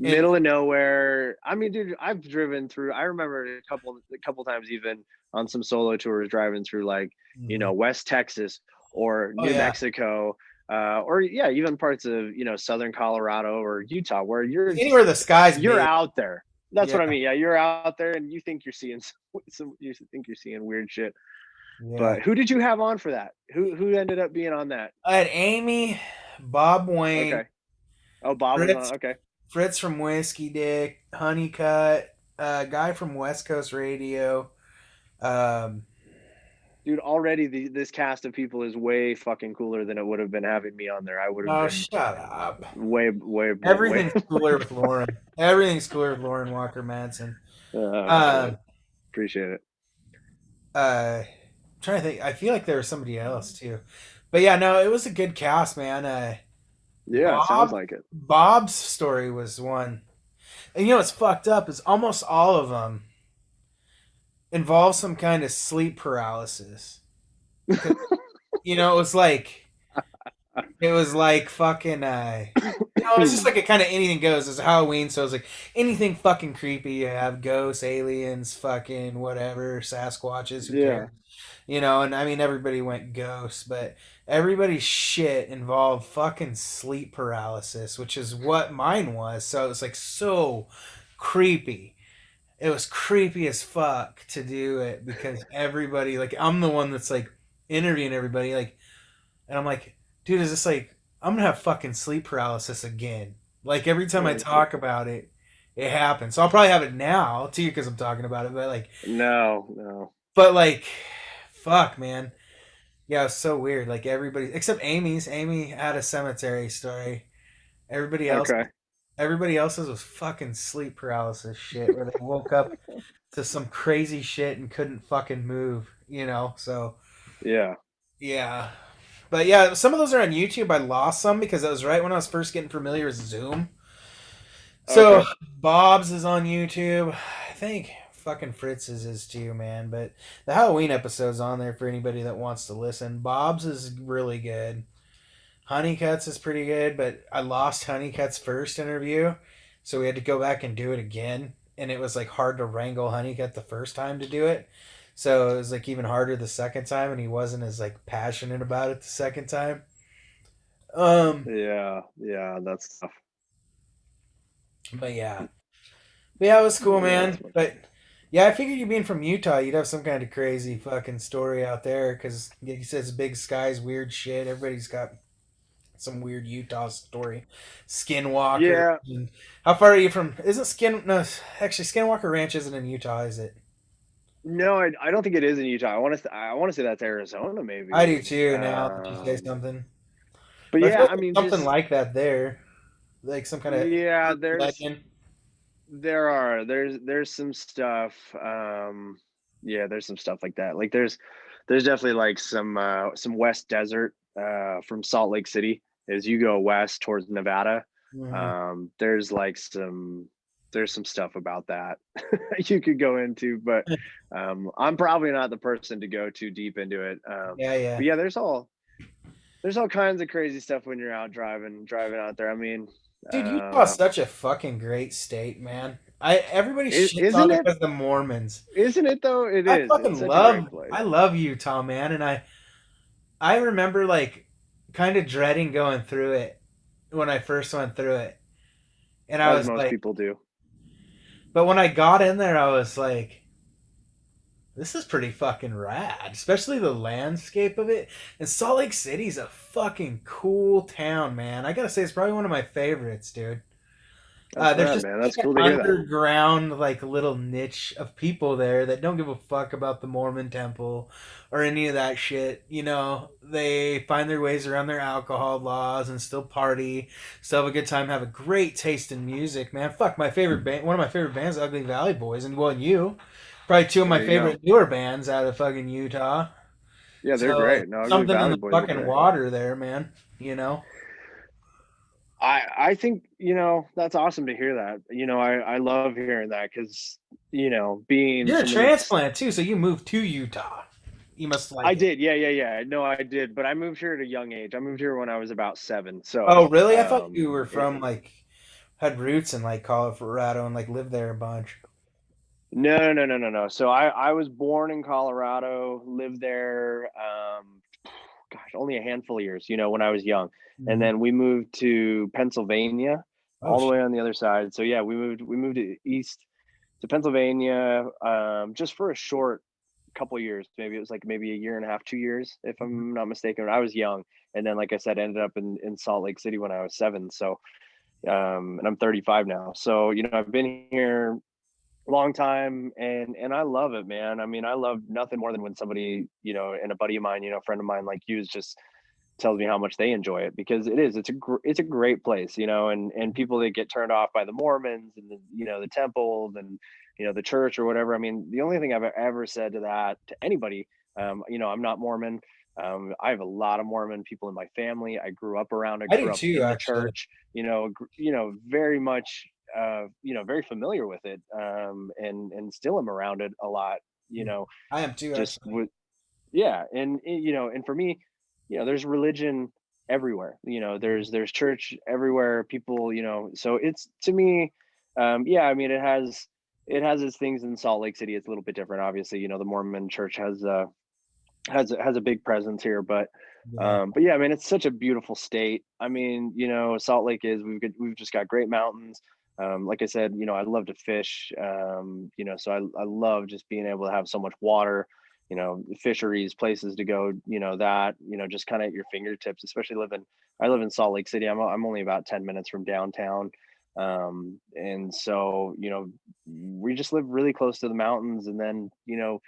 And middle of nowhere. I mean, dude, I've driven through. I remember a couple times even on some solo tours driving through like Mhm. West Texas or Oh New yeah, Mexico, or yeah, even parts of southern Colorado or Utah where anywhere the sky's you're big. out there. That's Yeah. what I mean. Yeah, you're out there and you think you're seeing you think you're seeing weird shit. Yeah. But who did you have on for that? Who ended up being on that? I had Amy, Bob Wayne, Okay. Oh, Bob was Fritz, on. Okay. Fritz from Whiskey Dick, Honeycutt, guy from West Coast Radio. Um, Dude, already this cast of people is way fucking cooler than it would have been having me on there. I would have oh, been shut up. way, way, way. Everything's cooler with Lorin. Everything's cooler with Lorin Walker Madsen. Shit. Um, Appreciate it. trying to think. I feel like there was somebody else too, but yeah, no, it was a good cast, man. Yeah, it sounds like it. Bob's story was one, and what's fucked up is almost all of them involve some kind of sleep paralysis. You know, it was like fucking you know, it's just like a kind of anything goes. It's Halloween, so it's like anything fucking creepy. You have ghosts, aliens, fucking whatever, Sasquatches, who Yeah. cares? You know, and I mean everybody went ghosts, but everybody's shit involved fucking sleep paralysis, which is what mine was. So it was like so creepy. It was creepy as fuck to do it because everybody, like, I'm the one that's like interviewing everybody, like, and I'm like, dude, is this like I'm gonna have fucking sleep paralysis again? Like every time I Oh shit. talk about it, it happens. So I'll probably have it now too because I'm talking about it. No, no. But like, fuck, man. Yeah, it's so weird. Like everybody except Amy's. Amy had a cemetery story. Everybody else, Okay. everybody else's was fucking sleep paralysis shit where they woke up to some crazy shit and couldn't fucking move. You know, so Yeah. yeah. But yeah, some of those are on YouTube. I lost some because that was right when I was first getting familiar with Zoom. So Okay. Bob's is on YouTube. I think fucking Fritz's is too, man. But the Halloween episode's on there for anybody that wants to listen. Bob's is really good. Honeycutt's is pretty good, but I lost Honeycutt's first interview, so we had to go back and do it again. And it was like hard to wrangle Honeycutt the first time to do it. So it was like even harder the second time, and he wasn't as like passionate about it the second time. Um, Yeah. Yeah. That's tough. but yeah. But yeah, it was cool, Yeah. That's man. fun. But yeah, I figured you being from Utah, you'd have some kind of crazy fucking story out there because like he says big skies, weird shit. Everybody's got some weird Utah story. Skinwalker. Yeah. And how far are you from? Isn't Skin? No, actually, Skinwalker Ranch isn't in Utah, is it? No, I don't think it is in Utah. I want to say that's Arizona, I maybe. do too. Now that you say something, But but I yeah, feel I like mean, something just like that there, like some kind of yeah. legend. There's some stuff. Yeah, there's some stuff like that. Like there's definitely like some West Desert from Salt Lake City as you go west towards Nevada. Mhm. There's like there's some stuff about that you could go into, but I'm probably not the person to go too deep into it. Yeah, yeah. But yeah, there's all kinds of crazy stuff when you're out driving out there. I mean, Dude, Utah's such a fucking great state, man. Everybody shits on isn't it it? because of the Mormons. Isn't it though? It I is. It's fucking such a great I place. love Utah, man, and I remember like kind of dreading going through it when I first went through it. And I As was most like, people do. but when I got in there, I was like, this is pretty fucking rad, especially the landscape of it. And Salt Lake City's a fucking cool town, man. I gotta say, it's probably one of my favorites, dude. That's There's rad, just man. like That's an cool to hear that. underground, like little niche of people there that don't give a fuck about the Mormon temple or any of that shit. You know, they find their ways around their alcohol laws and still party, still have a good time, have a great taste in music, man. Fuck, my favorite band, one of my favorite bands, Ugly Valley Boys, and well, you, probably two of my There you go. favorite newer bands out of fucking Utah. Yeah, they're So great. No, Ugly something in Valley the Boys are fucking great. water there, man. You know. I think that's awesome to hear that. I love hearing that because being You're a someone that's transplant too, so you moved to Utah. You must I like it. did, yeah. No, I did, but I moved here at a young age. I moved here when I was about 7. So, Oh, really? I thought you were it, from like had roots in like Colorado and like lived there a bunch. no, no, no, no, no. So I was born in Colorado, lived there, gosh, only a handful of years, when I was young, and Mhm. then we moved to Pennsylvania, Oh all the shit. way on the other side. So yeah, we moved east to Pennsylvania, just for a short couple years. Maybe it was like maybe a year and a half, 2 years, if Mhm. I'm not mistaken. I was young, and then like I said, ended up in Salt Lake City when I was 7. So and I'm 35 now. So I've been here long time, and I love it, man. I mean, I love nothing more than when somebody, and a buddy of mine, a friend of mine like you, is just tells me how much they enjoy it, because it's a great place, and people that get turned off by the Mormons and the temples and the church or whatever. I mean, the only thing I've ever said to that to anybody, I'm not Mormon. I have a lot of Mormon people in my family. I I do grew up too, in the actually. church, very much, very familiar with it, and still am around it a lot, I am too, just actually. with, Yeah, and you know, and for me, you know, there's religion everywhere. You know, there's church everywhere. People, you know, so it's to me, yeah. I mean, it has its things in Salt Lake City. It's a little bit different, obviously. You know, the Mormon Church has a big presence here, Yeah. but yeah, I mean, it's such a beautiful state. I mean, you know, Salt Lake is we've just got great mountains. Like I said, you know, I love to fish. You know, so I love just being able to have so much water, you know, fisheries, places to go, you know, that, you know, just kind of at your fingertips, especially I live in Salt Lake City. I'm only about 10 minutes from downtown. And so, you know, we just live really close to the mountains, and then, you know,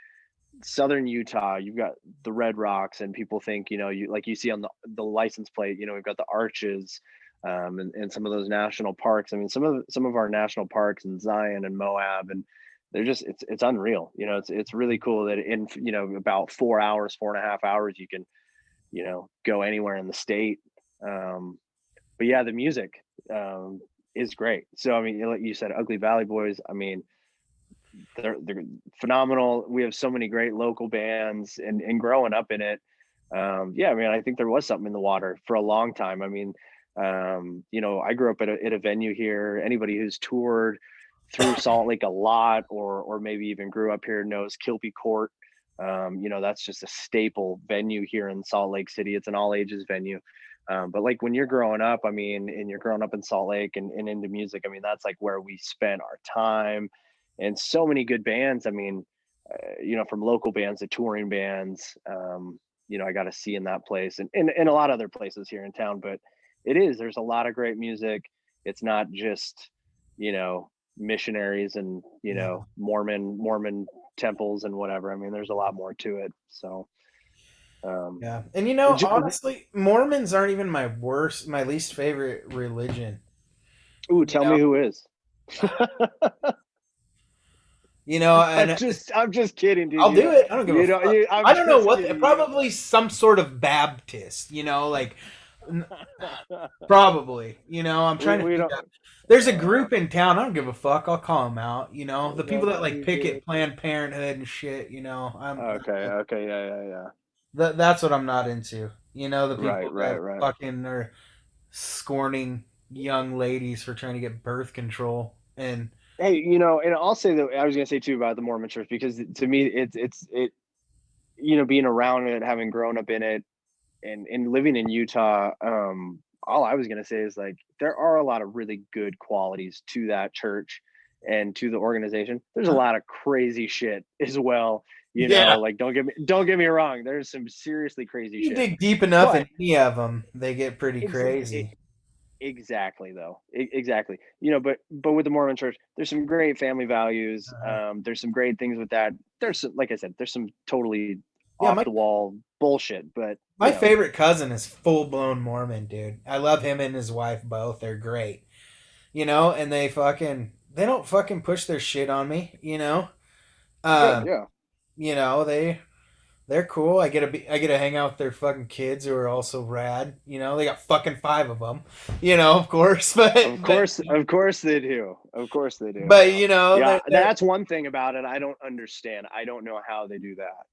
southern Utah, you've got the Red Rocks, and people think, you know, you like you see on the license plate, you know, we've got the arches, and some of those national parks. I mean, some of our national parks in Zion and Moab, and they're just it's unreal. You know, it's really cool that in, you know, about 4 hours, 4.5 hours, you can, you know, go anywhere in the state. But yeah, the music is great. So I mean, like you said, Ugly Valley Boys. I mean, they're phenomenal. We have so many great local bands, and growing up in it, yeah, I mean, I think there was something in the water for a long time. I mean, you know, I grew up at a venue here. Anybody who's toured through Salt Lake a lot, or maybe even grew up here, knows Kilby Court. You know, that's just a staple venue here in Salt Lake City. It's an all ages venue. But like when you're growing up, I mean, and you're growing up in Salt Lake and into music, I mean, that's like where we spent our time, and so many good bands. I mean, you know, from local bands to touring bands, you know, I got to see in that place, and a lot of other places here in town. But there's a lot of great music. It's not just, you know, missionaries and, you Yeah. know, Mormon temples and whatever. I mean, there's a lot more to it. So, um, Yeah. And you know, j- honestly, Mormons aren't even my least favorite religion. ooh, You tell know, me who is. and I'm just kidding, dude. I'll You do know, it. I don't give a fuck. I'm I don't know just what, kidding. probably some sort of Baptist, like n- probably, I'm trying to We think don't. of, there's a Uh, group in town. I don't give a fuck. I'll call them out. The people that that's like too good. picket Planned Parenthood and shit, Okay. Okay. Yeah. Yeah. Yeah. that's what I'm not into. The Right. people that Right. Right. fucking are scorning young ladies for trying to get birth control. And Hey, you know, and I'll say that I was gonna say too about the Mormon Church, because to me, you know, being around it, having grown up in it, and living in Utah, all I was gonna say is like there are a lot of really good qualities to that church and to the organization. There's a lot of crazy shit as well. You yeah, know, like don't get me wrong. There's some seriously crazy you shit, dig deep enough in but any of them, they get pretty ex- crazy. exactly though. Exactly. You know, but with the Mormon church, there's some great family values. There's some great things with that. There's some, like I said, there's some totally Yeah, off the wall bullshit, but my favorite cousin is full blown Mormon, dude. I love him and his wife both. They're great. And they don't fucking push their shit on me. good. Um, Yeah. they're cool. I get to hang out with their fucking kids who are also rad. They got fucking five of them. Of course, Of course they do. Of course they do. but Yeah, they're that's one thing about it I don't understand. I don't know how they do that.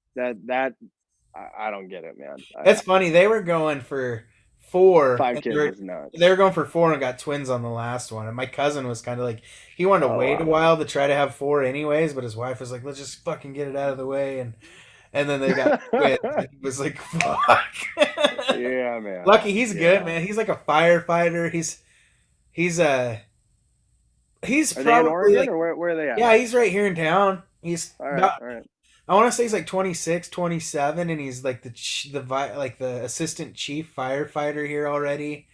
I don't get it, man. It's funny. They were going for four, Five and kids is nuts. they were going for four and got twins on the last one. And my cousin was kind of like, he wanted to Oh wait a wow. while to try to have four anyways, but his wife was like, let's just fucking get it out of the way. And then they got twins. And he was like, fuck. Yeah, man. Lucky he's good, Yeah. man. He's like a firefighter. He's he's Are they in probably Oregon, like, or where are they at? yeah, he's right here in town. He's All right, about, all right. I want to say he's like 26, 27, and he's like the assistant chief firefighter here already.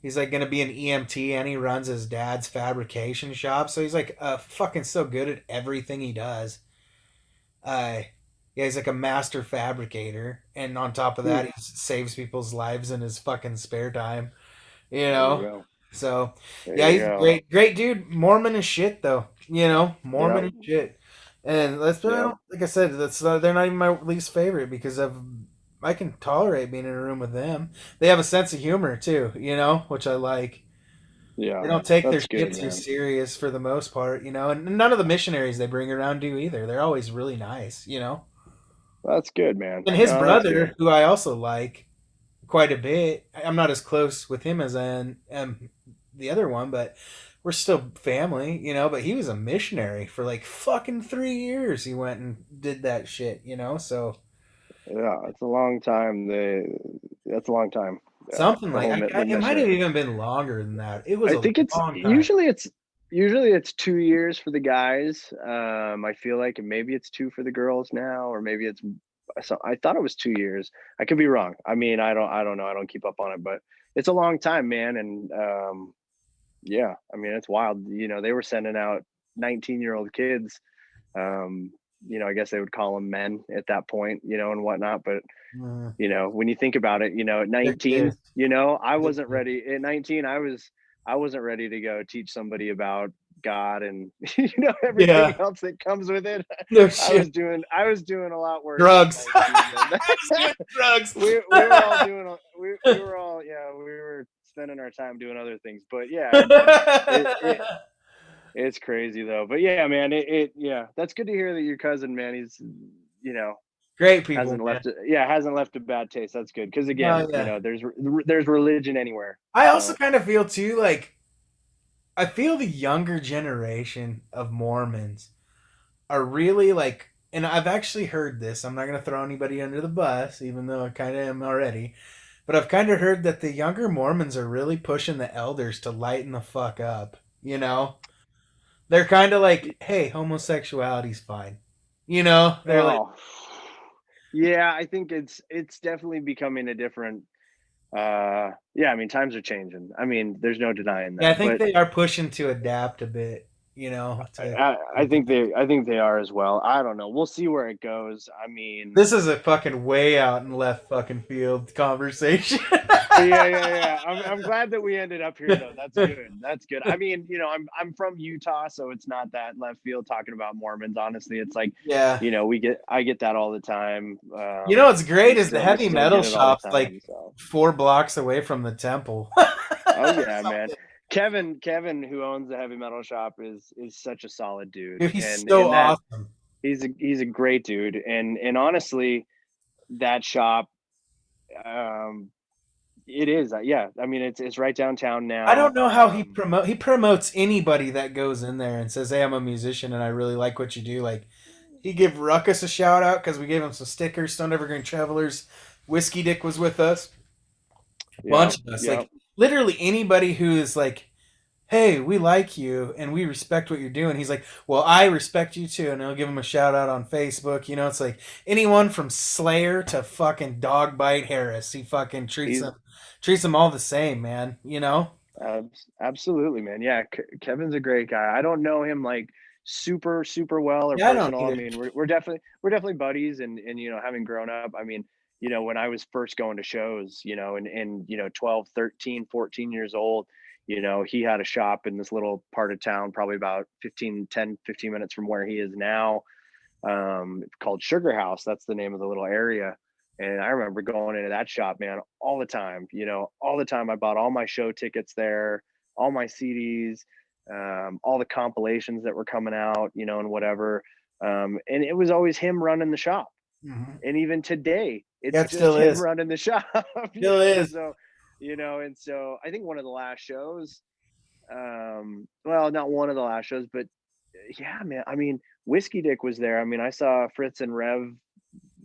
He's like gonna be an EMT, and he runs his dad's fabrication shop. So he's like fucking so good at everything he does. Yeah, he's like a master fabricator, and on top of that, Hmm, he saves people's lives in his fucking spare time. You there you know, go. so There yeah, you he's a go. great dude. Mormon as shit, though. Mormon Yep. as shit. And that's, Yep. like I said, that's they're not even my least favorite because I can tolerate being in a room with them. They have a sense of humor too, which I like. They Yeah. don't take their That's shit good, too man. serious for the most part, and none of the missionaries they bring around do either. They're always really nice. That's good, man. And his No, that's brother, good. who I also like quite a bit, I'm not as close with him as I am the other one, but we're still family, you know. But he was a missionary for like fucking 3 years. He went and did that shit, you know. So Yeah, it's a long time. That's a long time. Yeah, something the like whole the it might have mission. even been longer than that. It was I a think it's long time. usually it's 2 years for the guys. I feel like, and maybe it's two for the girls now, or maybe it's. So I thought it was 2 years. I could be wrong. I mean, I don't know. I don't keep up on it, but it's a long time, man. And yeah, I mean, it's wild. They were sending out 19-year-old kids. Um, I guess they would call them men at that point, and whatnot. But Mm, when you think about it, at they're 19, kids. I They're wasn't kids. ready. At 19, I wasn't ready to go teach somebody about God and everything Yeah. else that comes with it. No I shit. was doing a lot worse at Drugs. 19 than Doing drugs. we were all doing we were all, yeah, we were spending our time doing other things. But yeah, it's crazy though. But yeah, man, yeah, that's good to hear that your cousin, man, he's you know Great people, hasn't man. left a bad taste. That's good, because Oh again, yeah. there's religion anywhere. I also So kind of feel too like I feel the younger generation of Mormons are really like, and I've actually heard this. I'm not going to throw anybody under the bus, even though I kind of am already. But I've kind of heard that the younger Mormons are really pushing the elders to lighten the fuck up. You know, they're kind of like, hey, homosexuality's fine. You know, they're like, oh yeah, I think it's definitely becoming a different. Yeah, I mean, times are changing. I mean, there's no denying yeah, I that. think But they are pushing to adapt a bit. You know, to I think they are as well. I don't know. We'll see where it goes. I mean, this is a fucking way out in left fucking field conversation. yeah. I'm glad that we ended up here though. That's good. That's good. I mean, I'm from Utah, so it's not that left field talking about Mormons. Honestly, it's like, Yeah. I get that all the time. You know what's great is the We heavy still metal get it all the shop's like time. So, 4 blocks away from the temple. oh yeah, man. Something. Kevin, who owns the heavy metal shop, is such a solid dude, Dude, he's and so that awesome. he's a great dude, and honestly, that shop, um, it is, yeah. I mean, it's right downtown I don't now. know how he promotes anybody that goes in there and says, "Hey, I'm a musician and I really like what you do." Like he gave Ruckus a shout out because we gave him some stickers. Stone Evergreen Travelers, Whiskey Dick was with us, a Yeah, bunch of us. yeah. Like literally anybody who is like, hey, we like you and we respect what you're doing. He's like, well, I respect you too. And he'll give him a shout out on Facebook. You know, it's like anyone from Slayer to fucking Dog Bite Harris. He fucking He's treats them all the same, man. You know? absolutely, man. Yeah, Kevin's a great guy. I don't know him like super super well or Yeah, I don't personal. I either. mean, we're definitely buddies, and having grown up, I mean, when I was first going to shows, and 12, 13, 14 years old, he had a shop in this little part of town, probably about 15 minutes from where he is now, called Sugar House. That's the name of the little area. And I remember going into that shop, man, all the time. All the time. I bought all my show tickets there, all my CDs, all the compilations that were coming out, and whatever. And it was always him running the shop. Mhm. And even today, Yeah, it's it just still him is. running the shop. Still is. So, and so I think one of the last shows, well, not one of the last shows, but yeah, man. I mean, Whiskey Dick was there. I mean, I saw Fritz and Rev.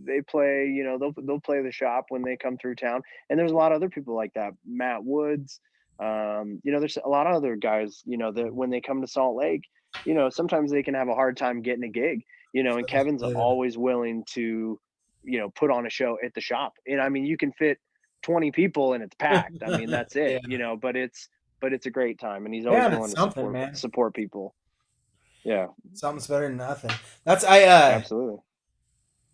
They play, they'll play the shop when they come through town. And there's a lot of other people like that. Matt Woods. There's a lot of other guys, that when they come to Salt Lake, sometimes they can have a hard time getting a gig, and Kevin's always willing to, put on a show at the shop. And I mean, you can fit 20 people and it's packed. I mean, that's Yeah. it, but it's a great time, and he's always Yeah, it's willing to something, support man. support people. Yeah, Something's better than nothing. That's I absolutely.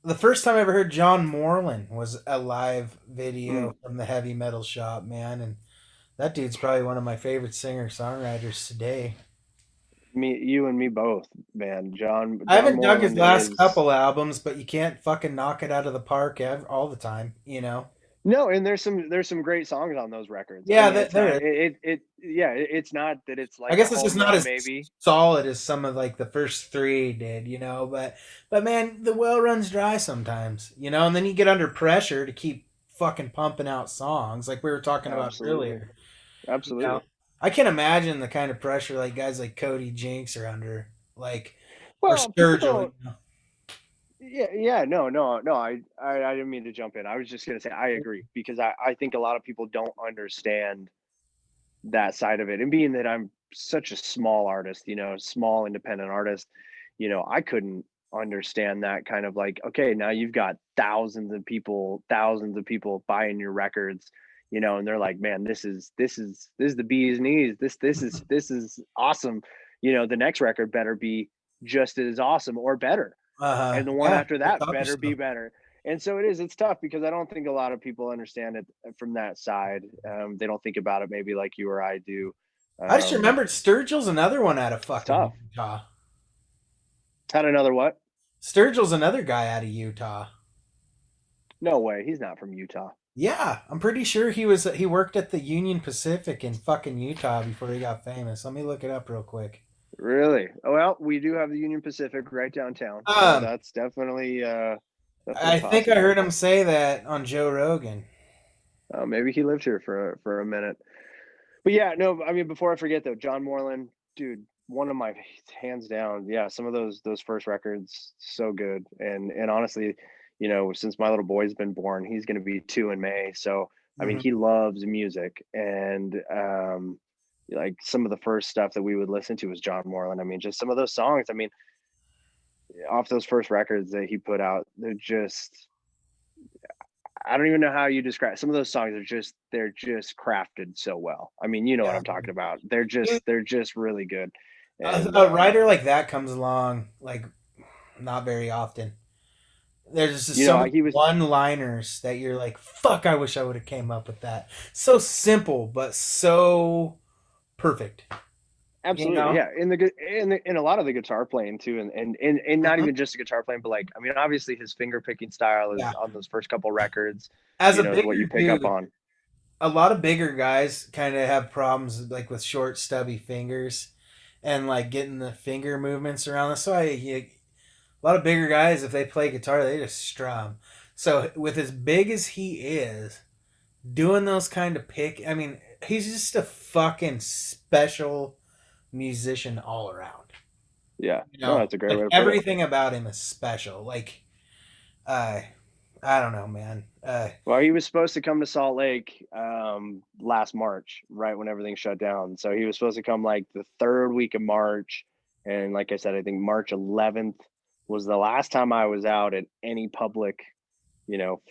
the first time I ever heard John Moreland was a live Mm. video from the heavy metal shop, man, and that dude's probably one of my favorite singer songwriters today. You and me both, man. I John haven't dug his Moreland last is. couple albums, but you can't fucking knock it out of the park all the time, you know? No, and there's some great songs on those records. I Yeah, mean, it's there not is. it's not that it's I like a guess it's just home not run as maybe. solid as some of like the first three did, you know. But man, the well runs dry sometimes, you know. And then you get under pressure to keep fucking pumping out songs, like we were talking about Absolutely. earlier. You know, Absolutely. I can imagine the kind of pressure like guys like Cody Jinks are under, like or Well, people Sturgill. You don't. know? Yeah, no. I didn't mean to jump in. I was just gonna say I agree because I think a lot of people don't understand that side of it. And being that I'm such a small artist, small independent artist, I couldn't understand that kind of like, okay, now you've got thousands of people buying your records, and they're like, man, this is the bee's knees. This is awesome. The next record better be just as awesome or better, and the one Yeah, after go that top better be yourself. better. And so it's tough because I don't think a lot of people understand it from that side. They don't think about it maybe like you or I do. I just um, remembered Sturgill's another one out of it's fucking tough. Utah. Had another what? Sturgill's another guy out of Utah. No way, he's not from Utah. Yeah, I'm pretty sure he worked at the Union Pacific in fucking Utah before he got famous. Let me look it up real quick. Really? Oh, well, we do have the Union Pacific right downtown, so Um, that's definitely I think I heard possible. him say that on Joe Rogan. Maybe he lived here for a minute. But yeah, no, I mean, before I forget though, John Moreland, dude, one of my hands down. Yeah, some of those first records, so good. And honestly, since my little boy's been born, he's going to be 2 in May. So I mean, Mhm. he loves music, and like some of the first stuff that we would listen to was John Moreland. I mean, just some of those songs. I mean, off those first records that he put out, they're just, I don't even know how you describe some of those songs. They're just crafted so well. I mean, you know what Yeah, I'm talking about. They're just really good. And a writer like that comes along like not very often. There's just so many he was one-liners that you're like, "Fuck! I wish I would have came up with that." So simple, but so perfect. You absolutely, know. yeah. In a lot of the guitar playing too, and not Mhm. even just the guitar playing, but like, I mean, obviously his finger picking style is Yeah. on those first couple records. As a Is what you bigger pick up dude, on. a lot of bigger guys kind of have problems like with short, stubby fingers and like getting the finger movements around. That's why a lot of bigger guys, if they play guitar, they just strum. So with as big as he is, doing those kind of pick, I mean, he's just a fucking special musician all around. Yeah, You no, know, that's a great way like to put it. everything about him is special. Like, uh, I don't know, man. Well, he was supposed to come to Salt Lake last March, right when everything shut down. So he was supposed to come like the third week of March. And like I said, I think March 11th was the last time I was out at any public,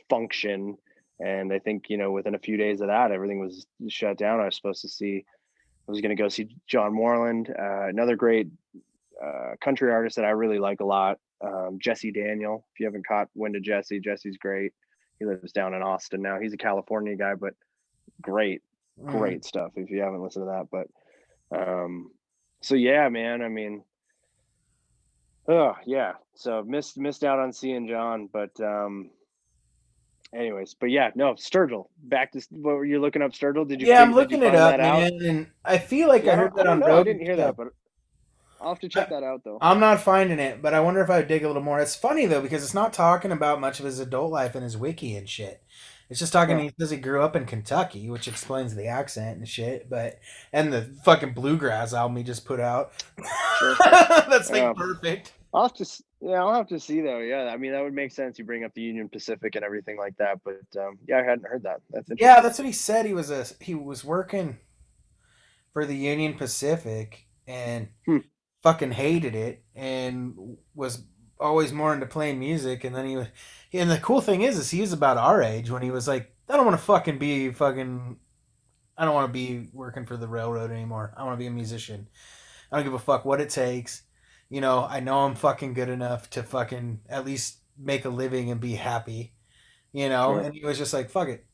function. And I think, within a few days of that, everything was shut down. I was going to go see John Moreland, another great country artist that I really like a lot. Jesse Daniel. If you haven't caught wind of Jesse, Jesse's great. He lives down in Austin now. He's a California guy, but great, mm, great stuff. If you haven't listened to that, so yeah, man. I mean, oh yeah. So missed out on seeing John, but anyways, but yeah, no, Sturgill. Back to what were you looking up, Sturgill? yeah, I'm Did you looking it find up, that out? man, and I feel like I Yeah, heard I that don't on know. I Rogan didn't hear too. that, but I'll have to check that out though. I'm not finding it, but I wonder if I would dig a little more. It's funny though because it's not talking about much of his adult life and his wiki and shit. It's just talking. Huh. He says he grew up in Kentucky, which explains the accent and shit. But and the fucking bluegrass album he just put out. Sure. That's like Yeah. perfect. I'll have to see though. Yeah, I mean that would make sense. You bring up the Union Pacific and everything like that, but yeah, I hadn't heard that. That's Yeah, interesting. that's what he said. He was working for the Union Pacific and Hmm. fucking hated it and was always more into playing music. And then and the cool thing is he was about our age when he was like, I don't want to I don't want to be working for the railroad anymore. I want to be a musician. I don't give a fuck what it takes. I know I'm fucking good enough to fucking at least make a living and be happy, Sure. and he was just like, fuck it,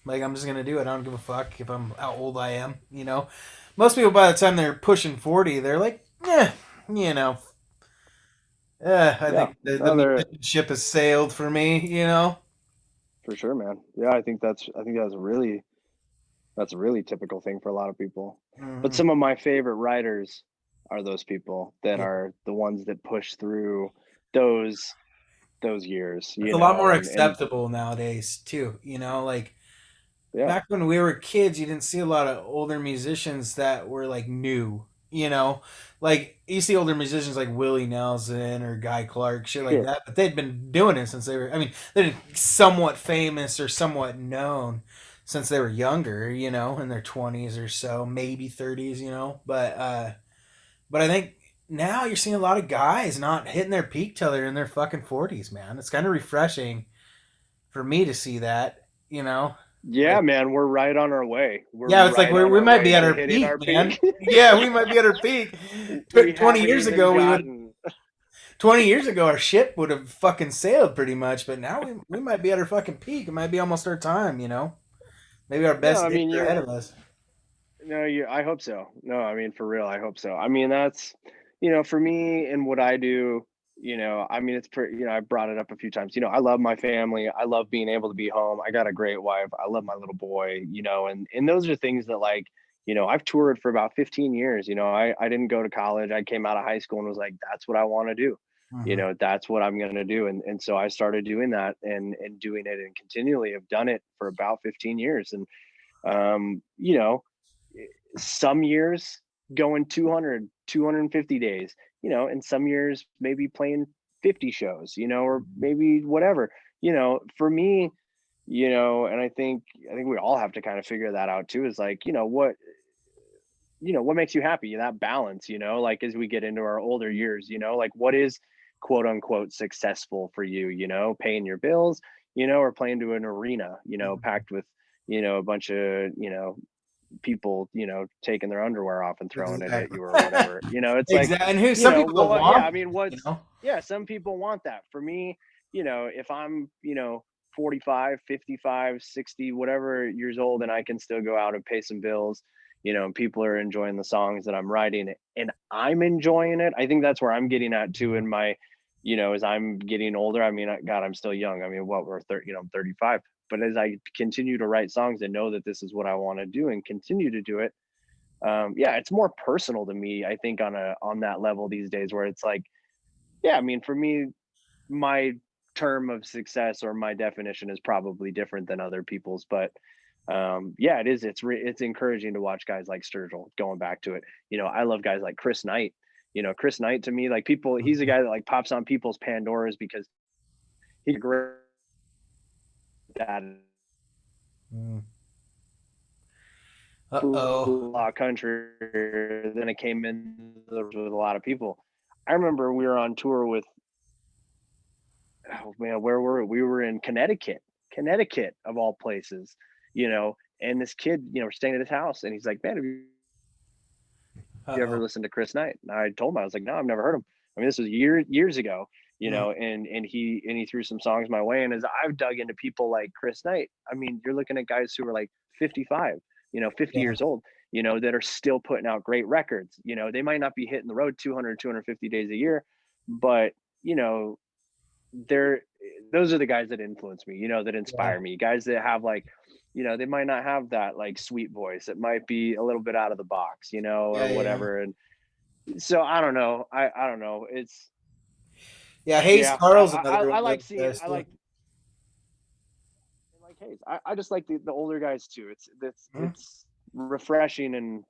like I'm just gonna do it. I don't give a fuck if I'm how old I am. Most people by the time they're pushing 40, they're like, yeah, you know, I Yeah. think the No, they're musicianship has sailed for me. For sure, man. Yeah, I think that's a really typical thing for a lot of people. But Mhm. some of my favorite writers are those people that Yeah. are the ones that push through those those years, It's you a lot know, more and acceptable nowadays too, like yeah, back when we were kids, you didn't see a lot of older musicians that were like new. Like you see older musicians like Willie Nelson or Guy Clark, shit like sure. that. But they'd been doing it since they were. I mean, they're somewhat famous or somewhat known since they were younger. In their 20s or so, maybe 30s. But I think now you're seeing a lot of guys not hitting their peak till they're in their fucking 40s. Man, it's kind of refreshing for me to see that. Yeah, Like man, we're right on our way. We're yeah, it's like right on we our might be way at to our hitting peak, our man. peak. Yeah, we might be at our peak. We 20 haven't years even ago, we would. gotten 20 years ago, our ship would have fucking sailed pretty much, but now we might be at our fucking peak. It might be almost our time. Maybe our no, best I days mean are you're ahead of us. no, you I hope so. No, I mean for real, I hope so. I mean that's for me and what I do, I mean it's pretty, I brought it up a few times. I love my family. I love being able to be home. I got a great wife. I love my little boy, and those are things that like, I've toured for about 15 years. I didn't go to college. I came out of high school and was like, that's what I want to do. Hmm. That's what I'm gonna do. And so I started doing that and doing it and continually have done it for about 15 years. And um, you know, some years going 200, 250 days, and some years maybe playing 50 shows, or maybe whatever, for me, and I think we all have to kind of figure that out too, is like, what makes you happy, that balance, like as we get into our older years, like what is quote unquote successful for you, paying your bills, or playing to an arena, packed with, a bunch of, people, taking their underwear off and throwing it at Exactly. you or whatever. It's like, Exactly. And some people don't well, yeah, want I that. mean, yeah, some people want that. For me, if I'm, 45, 55, 60, whatever years old, and I can still go out and pay some bills, and people are enjoying the songs that I'm writing and I'm enjoying it. I think that's where I'm getting at too in my, as I'm getting older. I mean, God, I'm still young. I mean, what we're 30, I'm 35, but as I continue to write songs and know that this is what I want to do and continue to do it, yeah, it's more personal to me. I think on that level these days, where it's like, yeah, I mean, for me, my term of success or my definition is probably different than other people's, but yeah, it is. It's encouraging to watch guys like Sturgill going back to it. I love guys like Chris Knight. Chris Knight to me, like people, he's a guy that like pops on people's Pandoras because he's great at Mm. Uh-oh. a lot of country. Then it came in with a lot of people. I remember we were on tour with, oh man, where were we? We were in Connecticut of all places, and this kid, we're staying at his house, and he's like, man, have you ever Uh-oh. listened to Chris Knight? And I told him, I was like, no, I've never heard him. I mean, this was years ago, Mm. and he threw some songs my way. And as I've dug into people like Chris Knight, I mean, you're looking at guys who are like 55, 50 Yeah. years old, that are still putting out great records. They might not be hitting the road 200, 250 days a year, but they're those are the guys that influence me, that Yeah. inspire me. Guys that have like, they might not have that like sweet voice. It might be a little bit out of the box, Yeah. or Yeah. whatever. And so I don't know. I don't know. It's Yeah. Hayes yeah. Carll's another one I of like those seeing. guys I too. like Hayes. I just like the older guys too. It's Mhm. it's refreshing and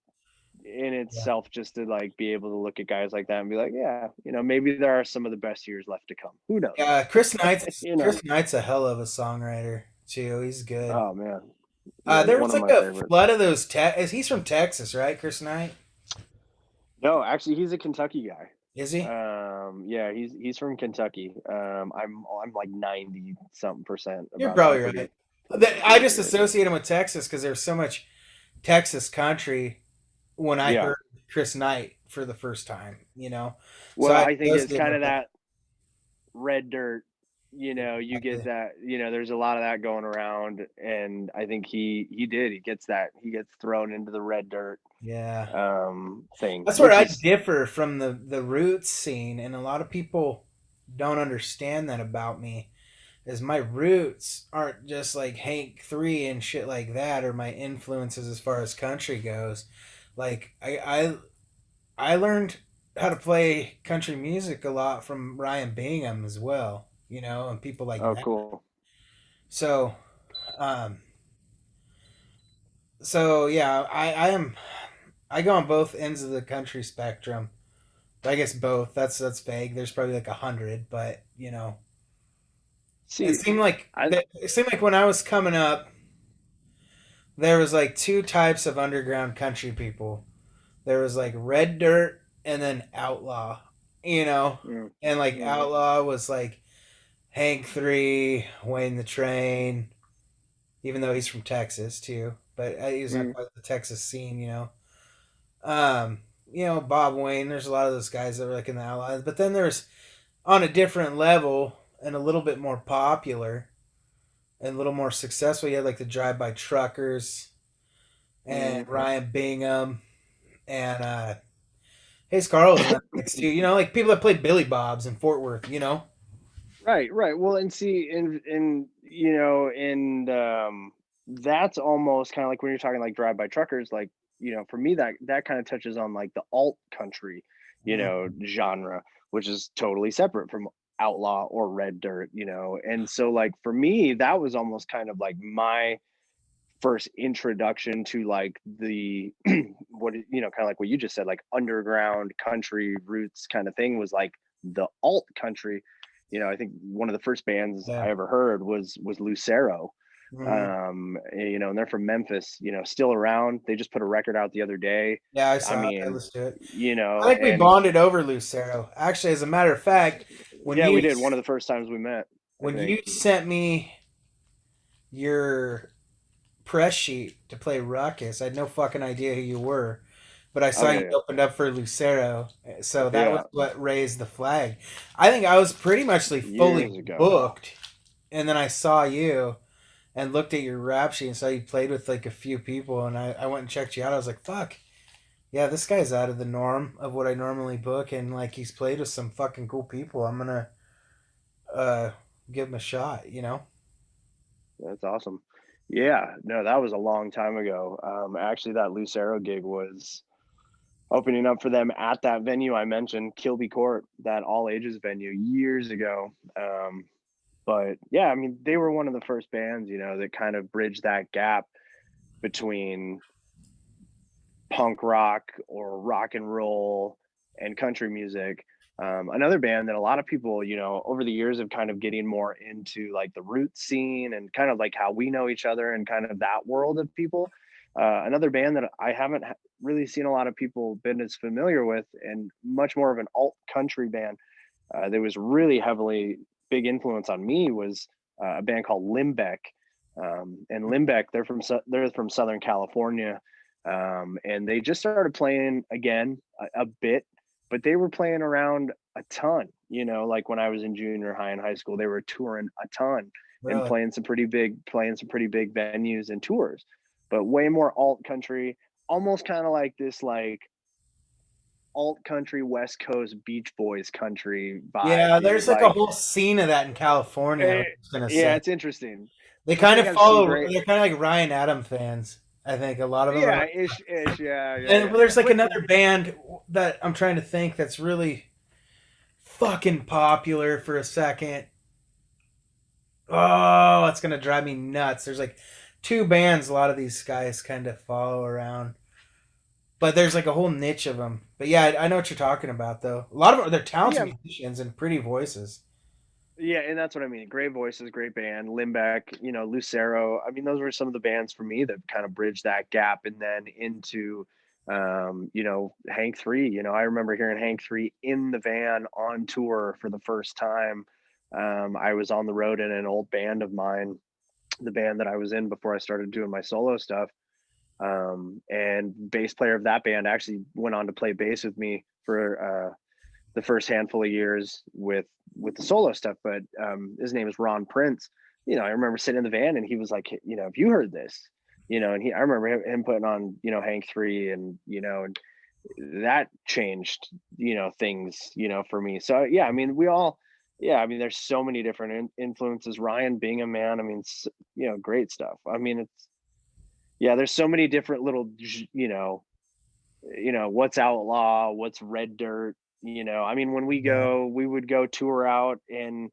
in Yeah. itself just to like be able to look at guys like that and be like, yeah, maybe there are some of the best years left to come. Who knows? Yeah. Chris Knight's you know. Chris Knight's a hell of a songwriter too. He's good. Oh man. Yeah, he's There one was of like my a favorites. flood of those. He's from Texas, right? Chris Knight. No, actually, he's a Kentucky guy. Is he? Yeah, he's from Kentucky. I'm like 90 something percent You're about that. probably Pretty right. I pretty just sure. associate him with Texas because there's so much Texas country when I Yeah. heard Chris Knight for the first time. So Well, I I think it's associate him kind with of that. that red dirt. You get Exactly. that. There's a lot of that going around, and I think he did. He gets that. He gets thrown into the red dirt Yeah. thing, That's where which I is differ from the roots scene, and a lot of people don't understand that about me. is my roots aren't just like Hank 3 and shit like that, or my influences as far as country goes. Like I learned how to play country music a lot from Ryan Bingham as well, you know, and people like Oh, that. cool. So, um, so yeah, I go on both ends of the country spectrum. I guess both. That's vague. There's probably like 100, but you know, See, I it seemed like when I was coming up, there was like two types of underground country people. There was like red dirt and then outlaw, you know, mm, and like mhm, outlaw was like Hank 3, Wayne the Train, even though he's from Texas too, but he's not mm, quite the Texas scene, you know. Um, you know, Bob Wayne. There's a lot of those guys that were like in the outlaws, but then there's on a different level and a little bit more popular and a little more successful. You had like the Drive By Truckers and mhm. Ryan Bingham and Hayes Carl was in that mix too. You know, like people that played Billy Bob's in Fort Worth. You know. Right, right. Well, and see, in you know, and that's almost kind of like when you're talking like drive by truckers, like, for me that kind of touches on like the alt country, Mm. genre, which is totally separate from outlaw or red dirt, and so like for me, that was almost kind of like my first introduction to like the kind of like what you just said, like underground country roots kind of thing, was like the alt country. I think one of the first bands Yeah. I ever heard was Lucero. Hmm. And they're from Memphis, still around. They just put a record out the other day. Yeah, I I saw it. I mean, listened to it. I think we and bonded over Lucero. Actually, as a matter of fact, when yeah, we you did, one of the first times we met, I when think. you sent me your press sheet to play Ruckus, I had no fucking idea who you were, but I Oh saw yeah, you yeah, opened up for Lucero, so that was yeah, what raised the flag. I think I was pretty much like fully years ago. booked, and then I saw you and looked at your rap sheet and saw you played with like a few people, and I went and checked you out. I was like, fuck. Yeah, this guy's out of the norm of what I normally book, and like he's played with some fucking cool people. I'm gonna uh give him a shot, you know? That's awesome. Yeah, no, that was a long time ago. Actually, that Lucero gig was opening up for them at that venue I mentioned, Kilby Court, that all ages venue years ago. But yeah, I mean, they were one of the first bands, that kind of bridged that gap between punk rock or rock and roll and country music. Another band that a lot of people, over the years have kind of getting more into like the root scene and kind of like how we know each other and kind of that world of people. Another band that I haven't really seen a lot of people been as familiar with, and much more of an alt country band that was really heavily big influence on me, was a band called Limbeck. And Limbeck, they're from Southern California, and they just started playing again a bit, but they were playing around a ton. Like when I was in junior high and high school, they were touring a ton and Really? playing some pretty big venues and tours, but way more alt country, almost kind of like this like alt country West Coast Beach Boys country vibe, Yeah, dude. there's like a Like, whole scene of that in California, I was just gonna yeah, say. it's interesting. They But kind they of have some follow, great, they're kind of like Ryan Adam fans. I think a lot of them are. yeah, ish, yeah, yeah, And yeah, well, yeah. there's like But another band that I'm trying to think that's really fucking popular for a second. Oh, it's gonna drive me nuts. There's like two bands a lot of these guys kind of follow around, but there's like a whole niche of them. But yeah, I know what you're talking about though. A lot of them, they're talented yeah, musicians and pretty voices. yeah, and that's what I mean. Great voices, great band. Limbeck, Lucero. I mean, those were some of the bands for me that kind of bridged that gap, and then into, Hank Three. I remember hearing Hank Three in the van on tour for the first time. I was on the road in an old band of mine, the band that I was in before I started doing my solo stuff. And bass player of that band actually went on to play bass with me for the first handful of years with the solo stuff. But his name is Ron Prince. I remember sitting in the van and he was like, have you heard this? And I remember him putting on, Hank Three, and that changed, things, for me. So yeah, I mean, we all yeah, I mean, there's so many different influences. Ryan Bingham, man, I mean, you know, great stuff. I mean, it's yeah, there's so many different little, what's outlaw, what's red dirt. I mean, when Yeah. we would go tour out in,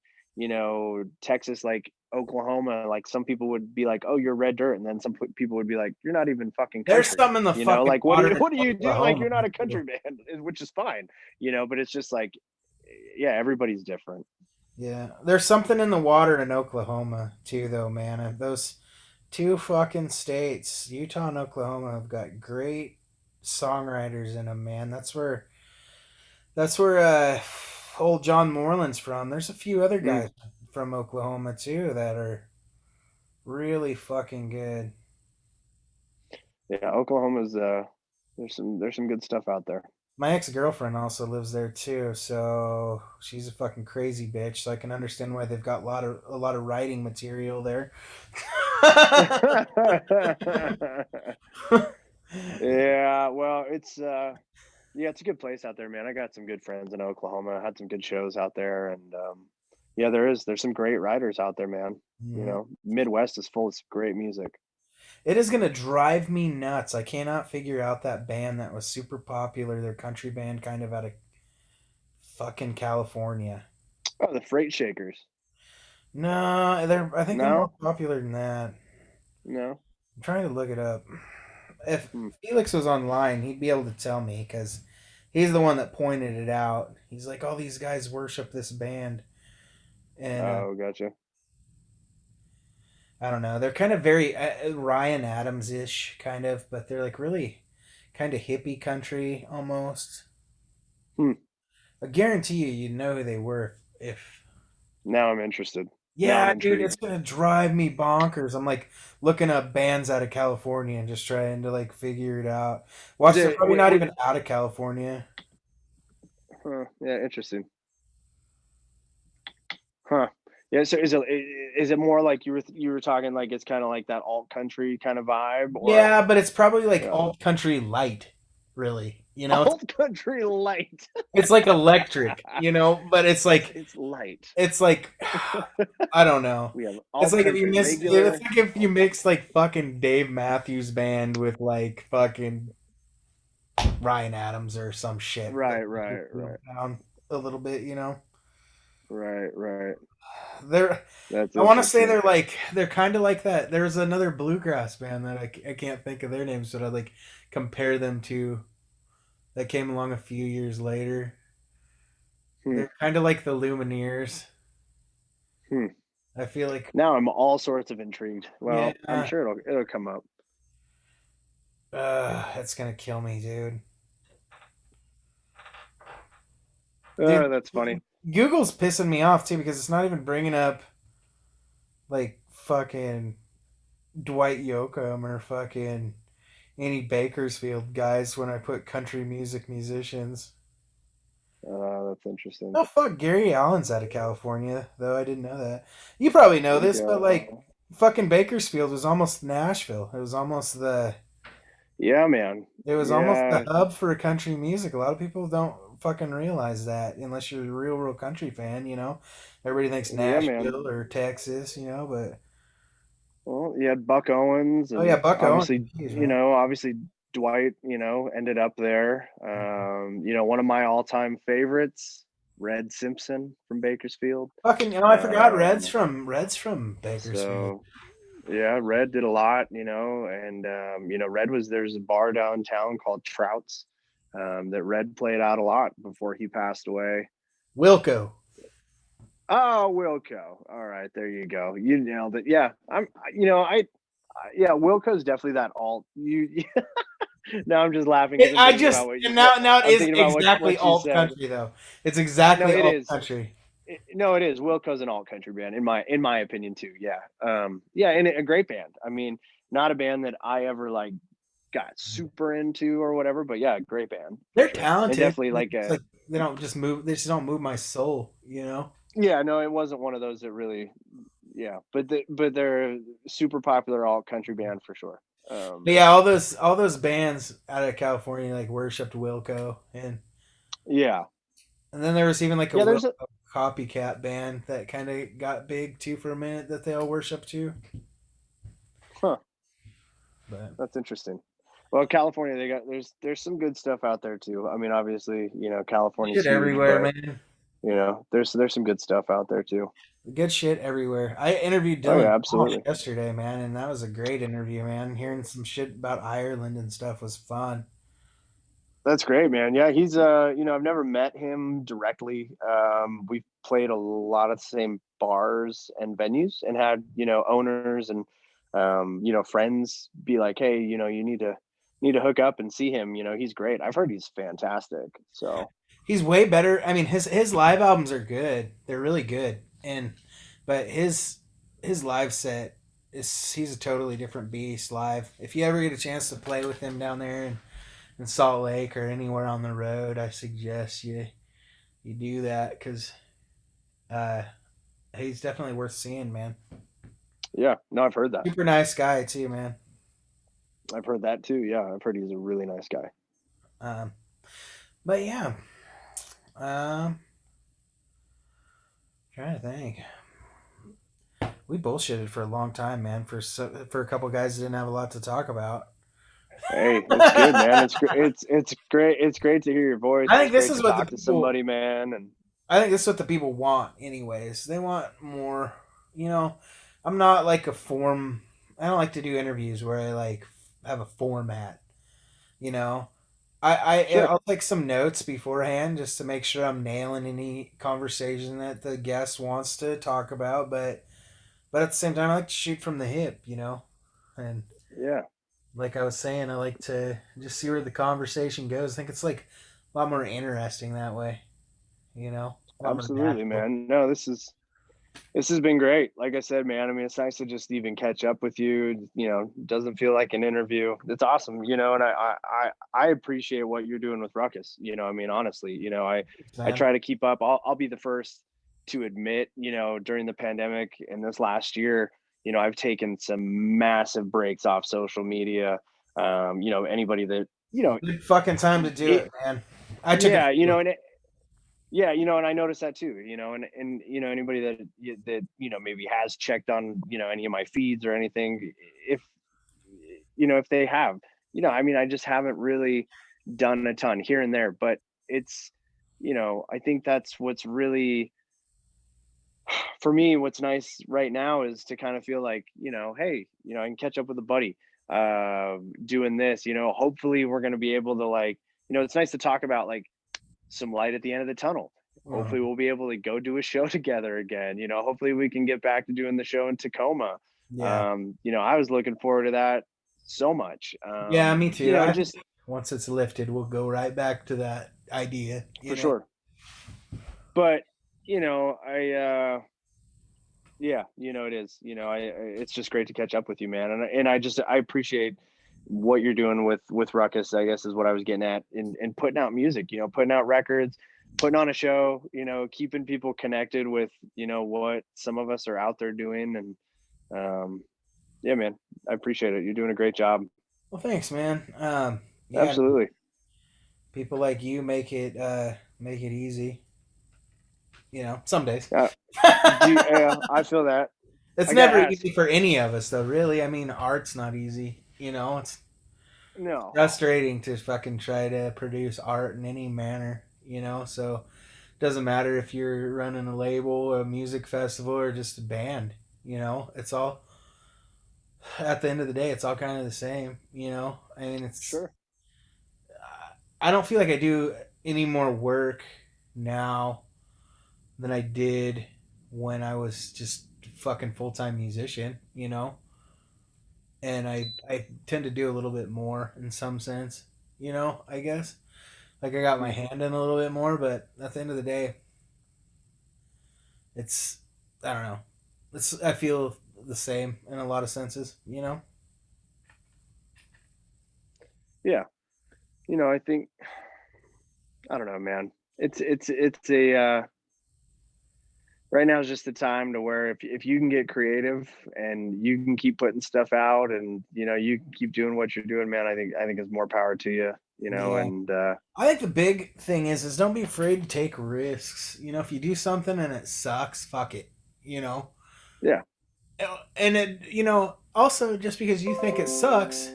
Texas, like Oklahoma. Like some people would be like, "Oh, you're red dirt," and then some people would be like, "You're not even fucking There's country." some in the fucking Like water in what do you do? Like Oklahoma you're not a too. country band, which is fine. But it's just like, yeah, everybody's different. Yeah, there's something in the water in Oklahoma too, though, man. And those two fucking states, Utah and Oklahoma, have got great songwriters in them, man. That's where old John Moreland's from. There's a few other Mm, guys from Oklahoma too that are really fucking good. yeah, Oklahoma's there's some good stuff out there. My ex girlfriend also lives there too, so she's a fucking crazy bitch. So I can understand why they've got a lot of writing material there. Yeah, well, yeah, it's a good place out there, man. I got some good friends in Oklahoma. I had some good shows out there, and yeah, there's some great writers out there, man. Mhm. Midwest is full of some great music. It is gonna drive me nuts. I cannot figure out that band that was super popular, their country band, kind of out of fucking California. Oh, the Freight Shakers. No, I think they're more No, popular than that. no. I'm trying to look it up. If Hmm. Felix was online, he'd be able to tell me because he's the one that pointed it out. He's like, all these guys worship this band, and Oh, gotcha. I don't know. They're kind of very Ryan Adams ish, kind of, but they're like really kind of hippie country almost. Hmm. I guarantee you, you'd know who they were if. Now I'm interested. Now I'm Yeah, dude, it's intrigued. gonna drive me bonkers. I'm like looking up bands out of California and just trying to like figure it out. Watch, they're probably Wait, not wait. even out of California. Huh, yeah, interesting. Huh. Yeah. So is it more like you were talking like it's kind of like that alt country kind of vibe, or Yeah, but it's probably like yeah, alt country light, really. alt country light? It's like electric, but It's light. it's like I don't know. We have It's alt like if you country miss it's regular. like if you mix like fucking Dave Matthews Band with like fucking Ryan Adams or some shit. That Right, makes right, it feel right, down a little bit. right, right. They're That's I want to say interesting. they're kind of like that. There's another bluegrass band that I can't think of their names, but I like compare them to that came along a few years later. Hmm, They're kind of like the Lumineers. hmm. I feel like Now I'm all sorts of intrigued. Well, I'm yeah, sure it'll come up. it's gonna kill me, dude. Dude, That's funny. Google's pissing me off too because it's not even bringing up like fucking Dwight Yoakam or fucking any Bakersfield guys when I put country music musicians. That's interesting. Oh fuck, Gary Allen's out of California, though I didn't know that. You probably know There you this, but like go. fucking Bakersfield was almost Nashville. Yeah, man. It was almost the Yeah, hub for country music. A lot of people don't fucking realize that unless you're a real country fan. Everybody thinks yeah, man. Nashville or Texas, but Well, you had Buck Owens, oh yeah, and Buck Owens, obviously, jeez, man. obviously Dwight, ended up there. One of my all-time favorites, Red Simpson from Bakersfield. Fucking, I forgot Um, Red's from Bakersfield. so yeah, Red did a lot, and Red there's a bar downtown called Trout's, that Red played out a lot before he passed away. Wilco. Oh, Wilco. All right, there you go. You nailed it. Yeah, yeah, Wilco's definitely that alt. You now I'm just laughing because It, I'm I thinking about just what you what now it I'm is thinking about exactly what you alt said. country though. It's No, exactly it alt is. country. No, it is. Wilco's an alt country band in my opinion too. Yeah. Yeah, and a great band. I mean, not a band that I ever like got super into or whatever, but yeah, great band for They're sure. And talented. definitely like It's a like they don't just move. They just don't move my soul. yeah, no, it wasn't one of those that really yeah, but they're a super popular alt country band for sure. But yeah, all those bands out of California like worshipped Wilco, and Yeah. And then there was even like a Yeah, Will there's a copycat band that kind of got big too for a minute that they all worship to. huh. But That's interesting. Well, California, they got there's some good stuff out there too. I mean, obviously, California's shit huge, everywhere, but man. there's some good stuff out there too. Good shit everywhere. I interviewed Oh Dylan yeah, Walsh absolutely. yesterday, man, and that was a great interview, man. Hearing some shit about Ireland and stuff was fun. That's great, man. Yeah, he's I've never met him directly. We've played a lot of the same bars and venues and had, owners and friends be like, "Hey, you need to hook up and see him. He's great." I've heard he's fantastic. So, He's way better. I mean, his live albums are good. They're really good. But his live set is he's a totally different beast live. If you ever get a chance to play with him down there in Salt Lake or anywhere on the road, I suggest you do that because uh, he's definitely worth seeing, man. yeah, no, I've heard that. Super nice guy too, man. I've heard that too. Yeah, I've heard he's a really nice guy. Um, but yeah, um, trying to think. We bullshitted for a long time, man. For a couple guys that didn't have a lot to talk about. Hey, it's good, man. It's great. It's great. It's great to hear your voice. I It's think this great is to what the talk to people. somebody, man. And I think this is what the people want, anyways. They want more. You know, I'm not like a form. I don't like to do interviews where I like have a format. You know, sure, I'll take some notes beforehand just to make sure I'm nailing any conversation that the guest wants to talk about. But at the same time, I like to shoot from the hip. You know, and yeah. like I was saying, I like to just see where the conversation goes. I think it's like a lot more interesting that way. You know, a lot more Absolutely, natural. man. No, this has been great. Like I said, man, I mean, it's nice to just even catch up with you. Doesn't feel like an interview. It's awesome, and I appreciate what you're doing with Ruckus. I mean, honestly, I Man. try to keep up. I'll be the first to admit, during the pandemic and this last year, I've taken some massive breaks off social media. Anybody that, Good fucking time to do it, it, man. I took it. yeah, and yeah, and I noticed that too, and anybody that maybe has checked on any of my feeds or anything, if if they have, I mean, I just haven't really done a ton here and there, but it's I think that's what's really for me. What's nice right now is to kind of feel like hey, I can catch up with a buddy doing this. Hopefully we're going to be able to like it's nice to talk about like some light at the end of the tunnel. Uh, Hopefully we'll be able to go do a show together again. Hopefully we can get back to doing the show in Tacoma. yeah, I was looking forward to that so much. yeah, me too. I think Just once it's lifted, we'll go right back to that idea. for You know, sure. But I yeah, it is. It's just great to catch up with you, man. And I appreciate what you're doing with Ruckus, I guess is what I was getting at, in putting out music, putting out records, putting on a show, keeping people connected with, what some of us are out there doing. And yeah, man, I appreciate it. You're doing a great job. well, thanks, man. Yeah, Absolutely. people like you make it easy. You know, some days. Yeah. Yeah, I feel that. It's I gotta never ask. easy for any of us, though. Really, I mean, art's not easy. You know, it's No. frustrating to fucking try to produce art in any manner. You know, so it doesn't matter if you're running a label, a music festival, or just a band. You know, it's all at the end of the day, it's all kind of the same. You know, I mean, it's Sure. I don't feel like I do any more work now than I did when I was just fucking full time musician. You know, and I tend to do a little bit more in some sense. You know, I guess like I got my Mhm. hand in a little bit more, but at the end of the day, it's I don't know. It's I feel the same in a lot of senses. You know. Yeah. I think I don't know, man. It's a right now is just the time to where if you can get creative and you can keep putting stuff out and you can keep doing what you're doing, man, I think is more power to you. Yeah. Yeah. And I think the big thing is don't be afraid to take risks. If you do something and it sucks, fuck it. You know. yeah, And also just because you think it sucks,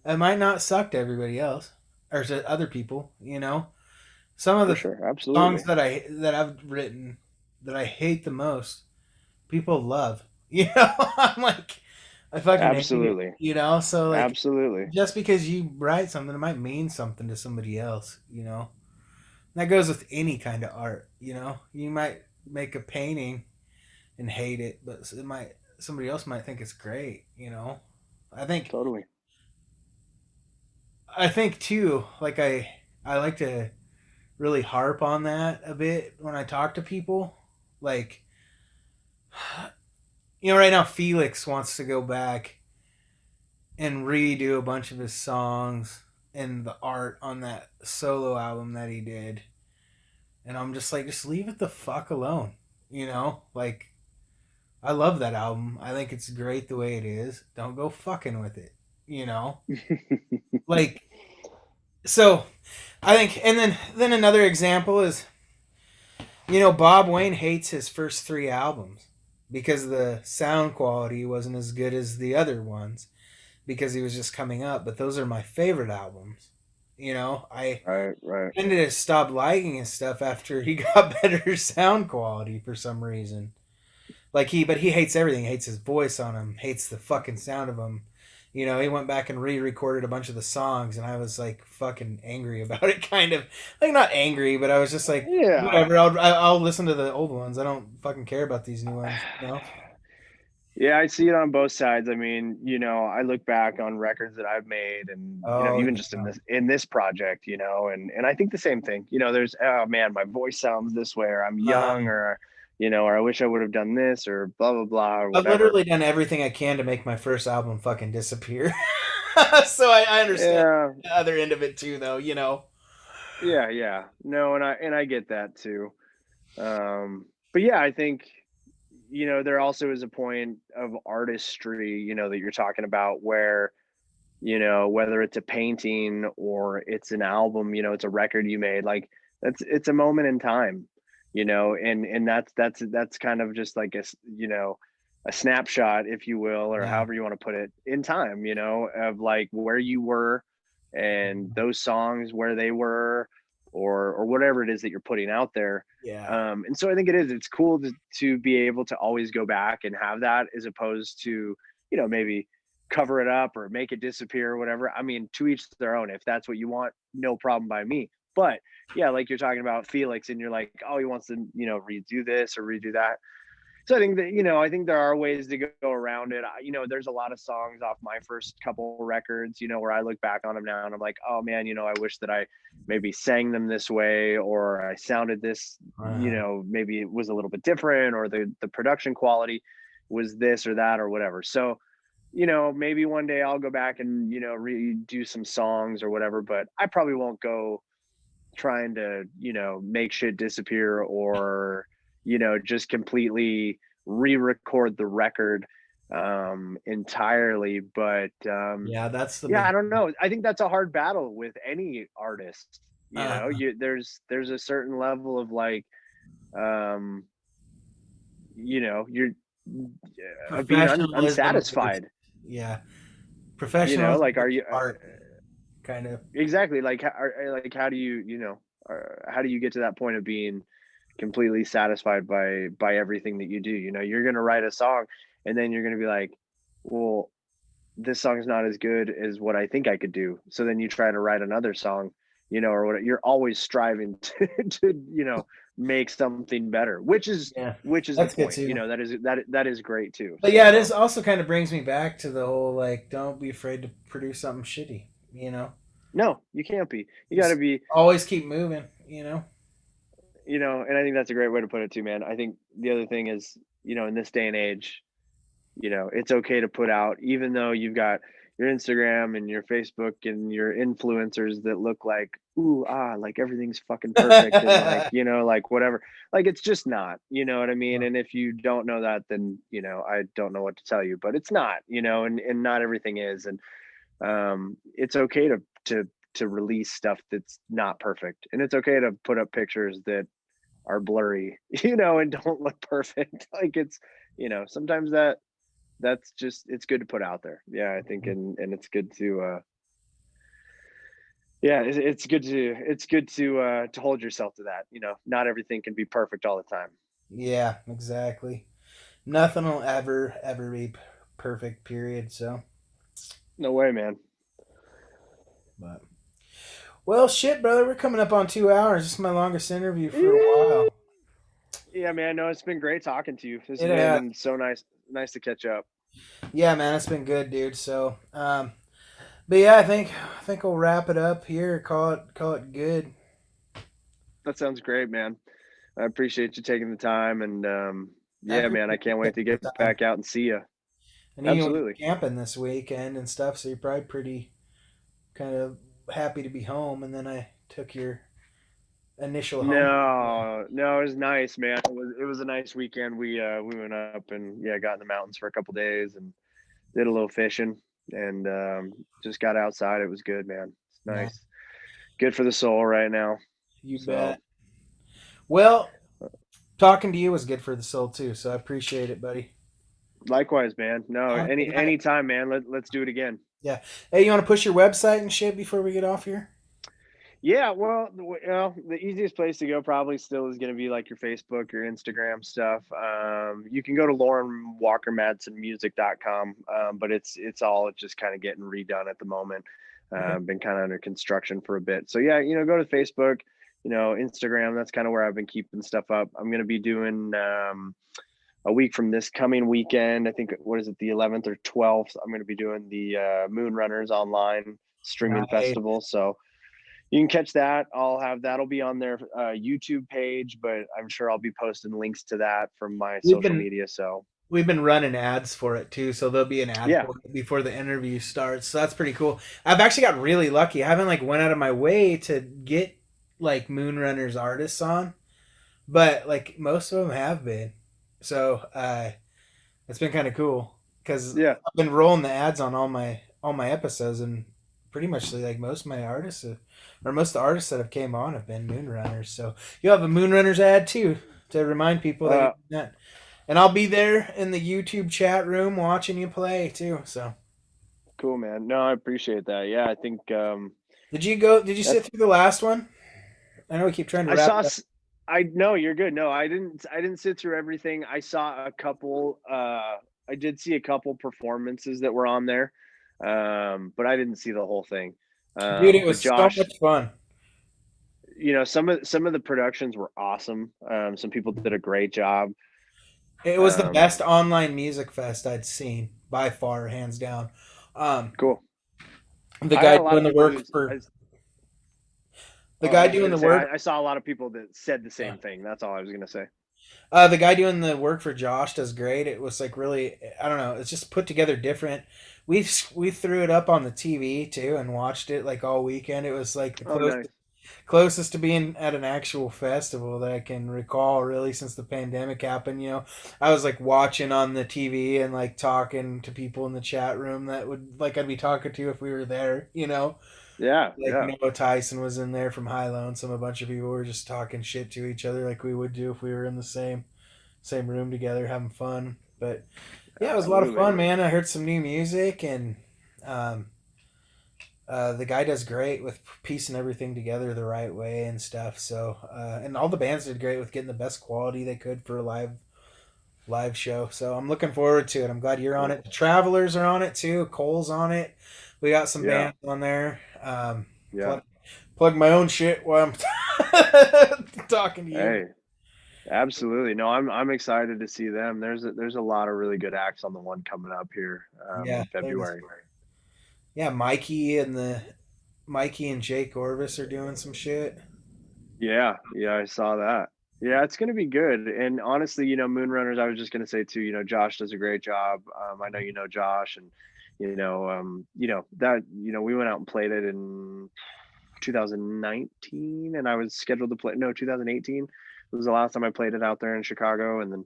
it might not suck to everybody else or to other people. Some of for the sure. songs Absolutely. that I've written that I hate the most, people love. I'm like, I fucking hate it. Absolutely. So like, Absolutely. just because you write something, it might mean something to somebody else. And that goes with any kind of art. You might make a painting and hate it, but somebody else might think it's great. I think Totally. I think too. Like I like to really harp on that a bit when I talk to people. Like, right now Felix wants to go back and redo a bunch of his songs and the art on that solo album that he did. And I'm just like, just leave it the fuck alone. Like, I love that album. I think it's great the way it is. Don't go fucking with it. You know? Like, so I think, and then another example is, Bob Wayne hates his first three albums because the sound quality wasn't as good as the other ones because he was just coming up. But those are my favorite albums. I Right, right. tended to stop liking his stuff after he got better sound quality for some reason. But he hates everything. He hates his voice on him. Hates the fucking sound of him. He went back and re-recorded a bunch of the songs, and I was like fucking angry about it. Kind of like not angry, but I was just like, Yeah. whatever. I'll listen to the old ones. I don't fucking care about these new ones. Yeah, I see it on both sides. I mean, I look back on records that I've made and, Oh even yeah. just in this project, and I think the same thing. There's, oh man, my voice sounds this way, or I'm young, Um, or I wish I would have done this, or blah blah blah, or I've whatever. literally done everything I can to make my first album fucking disappear. So I understand Yeah, the other end of it too, though. yeah, yeah. No, and I get that too. But yeah, I think, there also is a point of artistry, that you're talking about where, whether it's a painting or it's an album, it's a record you made, like it's a moment in time, and that's kind of just like a snapshot, if you will, or Yeah. however you want to put it, in time, of like where you were and those songs where they were, or whatever it is that you're putting out there. Yeah. And so I think it's cool to be able to always go back and have that, as opposed to, maybe cover it up or make it disappear or whatever. I mean, to each their own. If that's what you want, no problem by me. But yeah, like you're talking about Felix, and you're like, oh, he wants to, redo this or redo that. So I think that, I think there are ways to go around it. There's a lot of songs off my first couple records, where I look back on them now and I'm like, oh man, I wish that I maybe sang them this way, or I sounded this, maybe it was a little bit different, or the production quality was this or that or whatever. So, maybe one day I'll go back and, redo some songs or whatever, but I probably won't go trying to, make shit disappear, or, just completely re-record the record entirely. But Yeah, that's the yeah, big. I don't know. I think that's a hard battle with any artist. Uh, There's a certain level of like, um, you're being Professionalism versus, unsatisfied. yeah, professionalism Like, are versus you art, kind of. exactly like how do you, how do you get to that point of being completely satisfied by everything that you do? You're going to write a song, and then you're going to be like, well, this song's not as good as what I think I could do. So then you try to write another song, or what. You're always striving to make something better, Yeah, which is the that's good point. too. That is great too. But yeah, it is So also kind of brings me back to the whole like, don't be afraid to produce something shitty. no, you can't be. You got to Just be. always keep moving. And I think that's a great way to put it too, man. I think the other thing is, in this day and age, it's okay to put out, even though you've got your Instagram and your Facebook and your influencers that look like, ooh, like everything's fucking perfect, and like, like whatever. Like, it's just not, you know what I mean? And if you don't know that, then, I don't know what to tell you, but it's not, and not everything is. And it's okay to to release stuff that's not perfect, and it's okay to put up pictures that are blurry, and don't look perfect. Like it's, sometimes that's just, it's good to put out there. Yeah, I think, and it's good to yeah, it's good to hold yourself to that. Not everything can be perfect all the time. Yeah, exactly. Nothing will ever be perfect. Period. So, No way, man. but well, shit, brother. We're coming up on 2 hours. This is my longest interview for a Eh, while. Yeah, man. No, it's been great talking to you. This It has has. been so nice to catch up. Yeah, man, it's been good, dude. So, but yeah, I think we'll wrap it up here. Call it good. That sounds great, man. I appreciate you taking the time, and I yeah, man, I appreciate you can't wait to taking get the time. back out and see you. I knew you went Absolutely. camping this weekend and stuff, so you're probably pretty kind of happy to be home. And then I took your initial home. No, it was nice, man. It was a nice weekend. We went up and yeah, got in the mountains for a couple days and did a little fishing and just got outside. It was good, man. It's Nah, nice. Good for the soul right now. you So bet. Well, talking to you was good for the soul too, so I appreciate it, buddy. likewise, man. No, Have a good night. anytime, man. Let's do it again. Yeah. Hey, you want to push your website and shit before we get off here? Yeah, well, the easiest place to go probably still is going to be like your Facebook, your Instagram stuff. You can go to Lorin Walker Madsen music.com, but it's all just kind of getting redone at the moment. Okay. Been kind of under construction for a bit. So yeah, go to Facebook, Instagram. That's kind of where I've been keeping stuff up. I'm going to be doing a week from this coming weekend. I think, what is it, the 11th or 12th? I'm going to be doing the Moon Runners online streaming Nice. festival. So you can catch that. That'll be on their YouTube page, but I'm sure I'll be posting links to that from my We've social been media. So we've been running ads for it too, so there'll be an ad yeah, for it before the interview starts. So that's pretty cool. I've actually got really lucky. I haven't like went out of my way to get like Moonrunners artists on, but like most of them have been. So it's been kind of cool because yeah, I've been rolling the ads on all my episodes, and pretty much like most of my artists or most of the artists that have came on have been Moonrunners. So you'll have a Moonrunners ad too to remind people that you're uh, doing that. And I'll be there in the YouTube chat room watching you play too. So cool, man. No, I appreciate that. Yeah, I think did you go? Did you sit that's. through the last one? I know we keep trying to I wrap saw. it up. I know you're good. No, I didn't. I didn't sit through everything. I saw a couple. I did see a couple performances that were on there, but I didn't see the whole thing. Dude, it But was so Josh, much fun. some of the productions were awesome. Some people did a great job. It was the Um, best online music fest I'd seen by far, hands down. Um, cool. the I had guy a lot doing of the people work who. for the Oh, I guy was doing gonna the say work. I saw a lot of people that said the Yeah. same thing. That's all I was gonna say. The guy doing the work for Josh does great. It was like really, I don't know, it's just put together different. We threw it up on the TV too and watched it like all weekend. It was like the Oh, nice. closest to being at an actual festival that I can recall really since the pandemic happened. I was like watching on the TV and like talking to people in the chat room that would like I'd be talking to if we were there. Yeah, Like yeah. Noah Tyson was in there from High Low, and a bunch of people were just talking shit to each other like we would do if we were in the same room together having fun. But yeah, it was a lot of Absolutely. fun, man. I heard some new music, and um, the guy does great with piecing everything together the right way and stuff. So and all the bands did great with getting the best quality they could for a live show. So I'm looking forward to it. I'm glad you're on Cool. it. The Travelers are on it too. Cole's on it. We got some Yeah, bands on there. yeah. Plug my own shit while I'm talking to you. Hey, absolutely. No, I'm excited to see them. There's a lot of really good acts on the one coming up here Yeah, in February. yeah. Mikey and Jake Orvis are doing some shit. Yeah, yeah, I saw that. Yeah, it's gonna be good. And honestly, Moonrunners, I was just gonna say too, Josh does a great job. I know Josh, and we went out and played it in 2019, and I was scheduled to play. No, 2018 was the last time I played it out there in Chicago, and then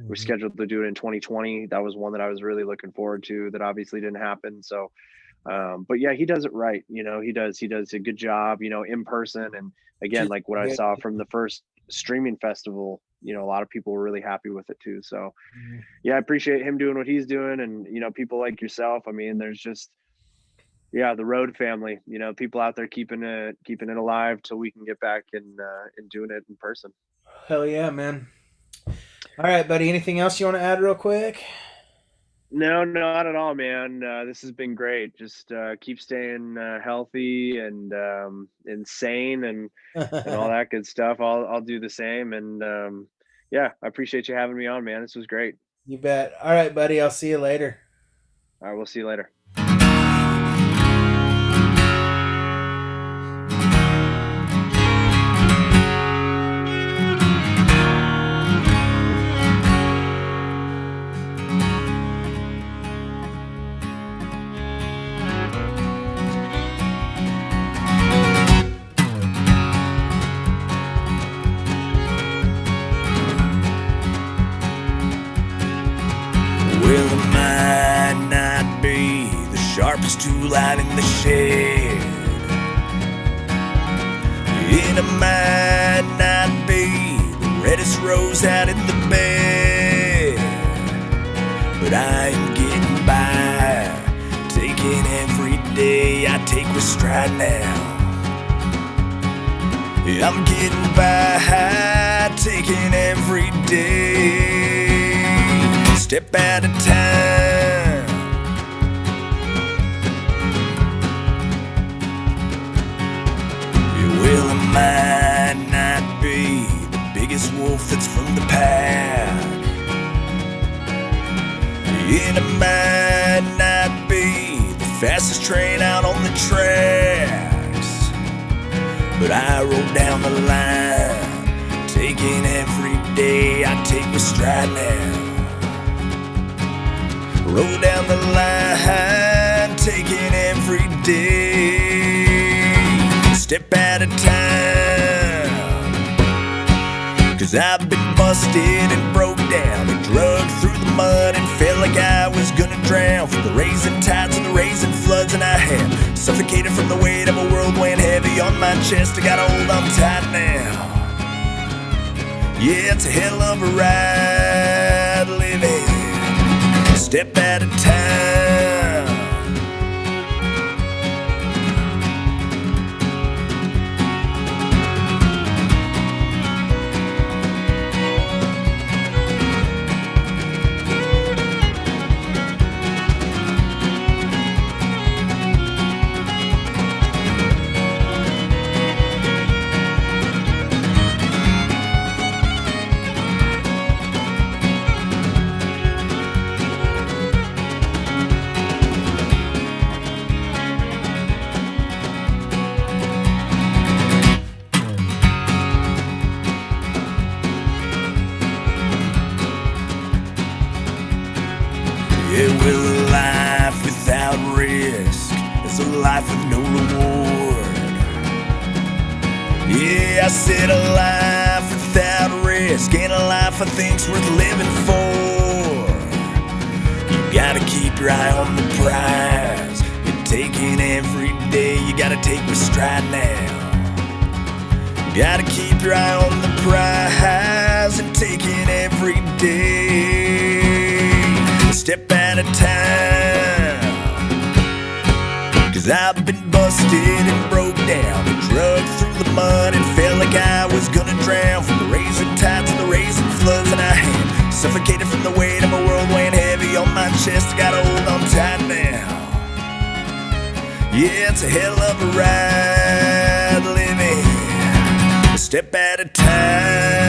we're Mhm. scheduled to do it in 2020. That was one that I was really looking forward to. That obviously didn't happen. So But yeah, he does it right. He does a good job, in person. And again, Just like what I good. saw from the first streaming festival, a lot of people were really happy with it too. So yeah, I appreciate him doing what he's doing. And, people like yourself, I mean, there's just, yeah, the road family, people out there keeping it alive till we can get back and doing it in person. Hell yeah, man. All right, buddy. Anything else you want to add real quick? No, not at all, man. This has been great. Just keep staying healthy and sane and all that good stuff. I'll do the same. And yeah, I appreciate you having me on, man. This was great. You bet. All right, buddy. I'll see you later. All right, we'll see you later. Well, it might not be the sharpest tool out in the shed, and it might not be the reddest rose out in the bed, but I am getting by, taking every day I take with stride now. I'm getting by, taking every day, step at a time. Well, it might not be the biggest wolf that's from the pack, and it might not be the fastest train out on the tracks, but I roll down the line, taking every day I take with stride now. Roll down the line, taking every day, step at a time. 'Cause I've been busted and broke down and drugged through the mud and felt like I was gonna drown from the raising tides and the raising floods, and I had suffocated from the weight of a world weighing heavy on my chest. I gotta hold on tight now. Yeah, it's a hell of a ride living step at a time. Yeah, well, a life without risk is a life with no reward. Yeah, I said a life without risk ain't a life I think's worth living for. You gotta keep your eye on the prize and taking every day you gotta take with stride now. You gotta keep your eye on the prize and taking every day, step at a time. 'Cause I've been busted and broke down and drugged through the mud and felt like I was gonna drown from the raising tides and the raising floods, and I had suffocated from the weight of a world weighing heavy on my chest. I gotta hold on tight now. Yeah, it's a hell of a ride living a step at a time.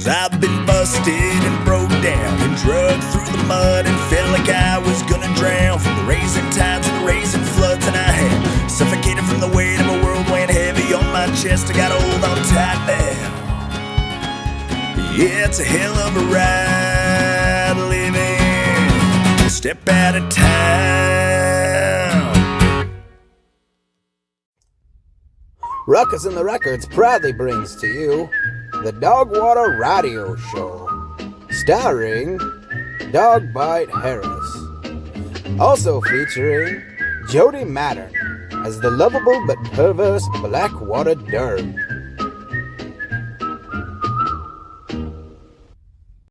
I've been busted and broke down and drugged through the mud and felt like I was gonna drown from the raising tides and the raising floods, and I had suffocated from the weight of a world weighing heavy on my chest. I gotta hold It's a hell of a ride living a step at a time. Ruckus in the Records proudly brings to you the Dogwater Radio Show, starring Dog Bite Harris. Also featuring Jody Mattern as the lovable but perverse Blackwater Derg.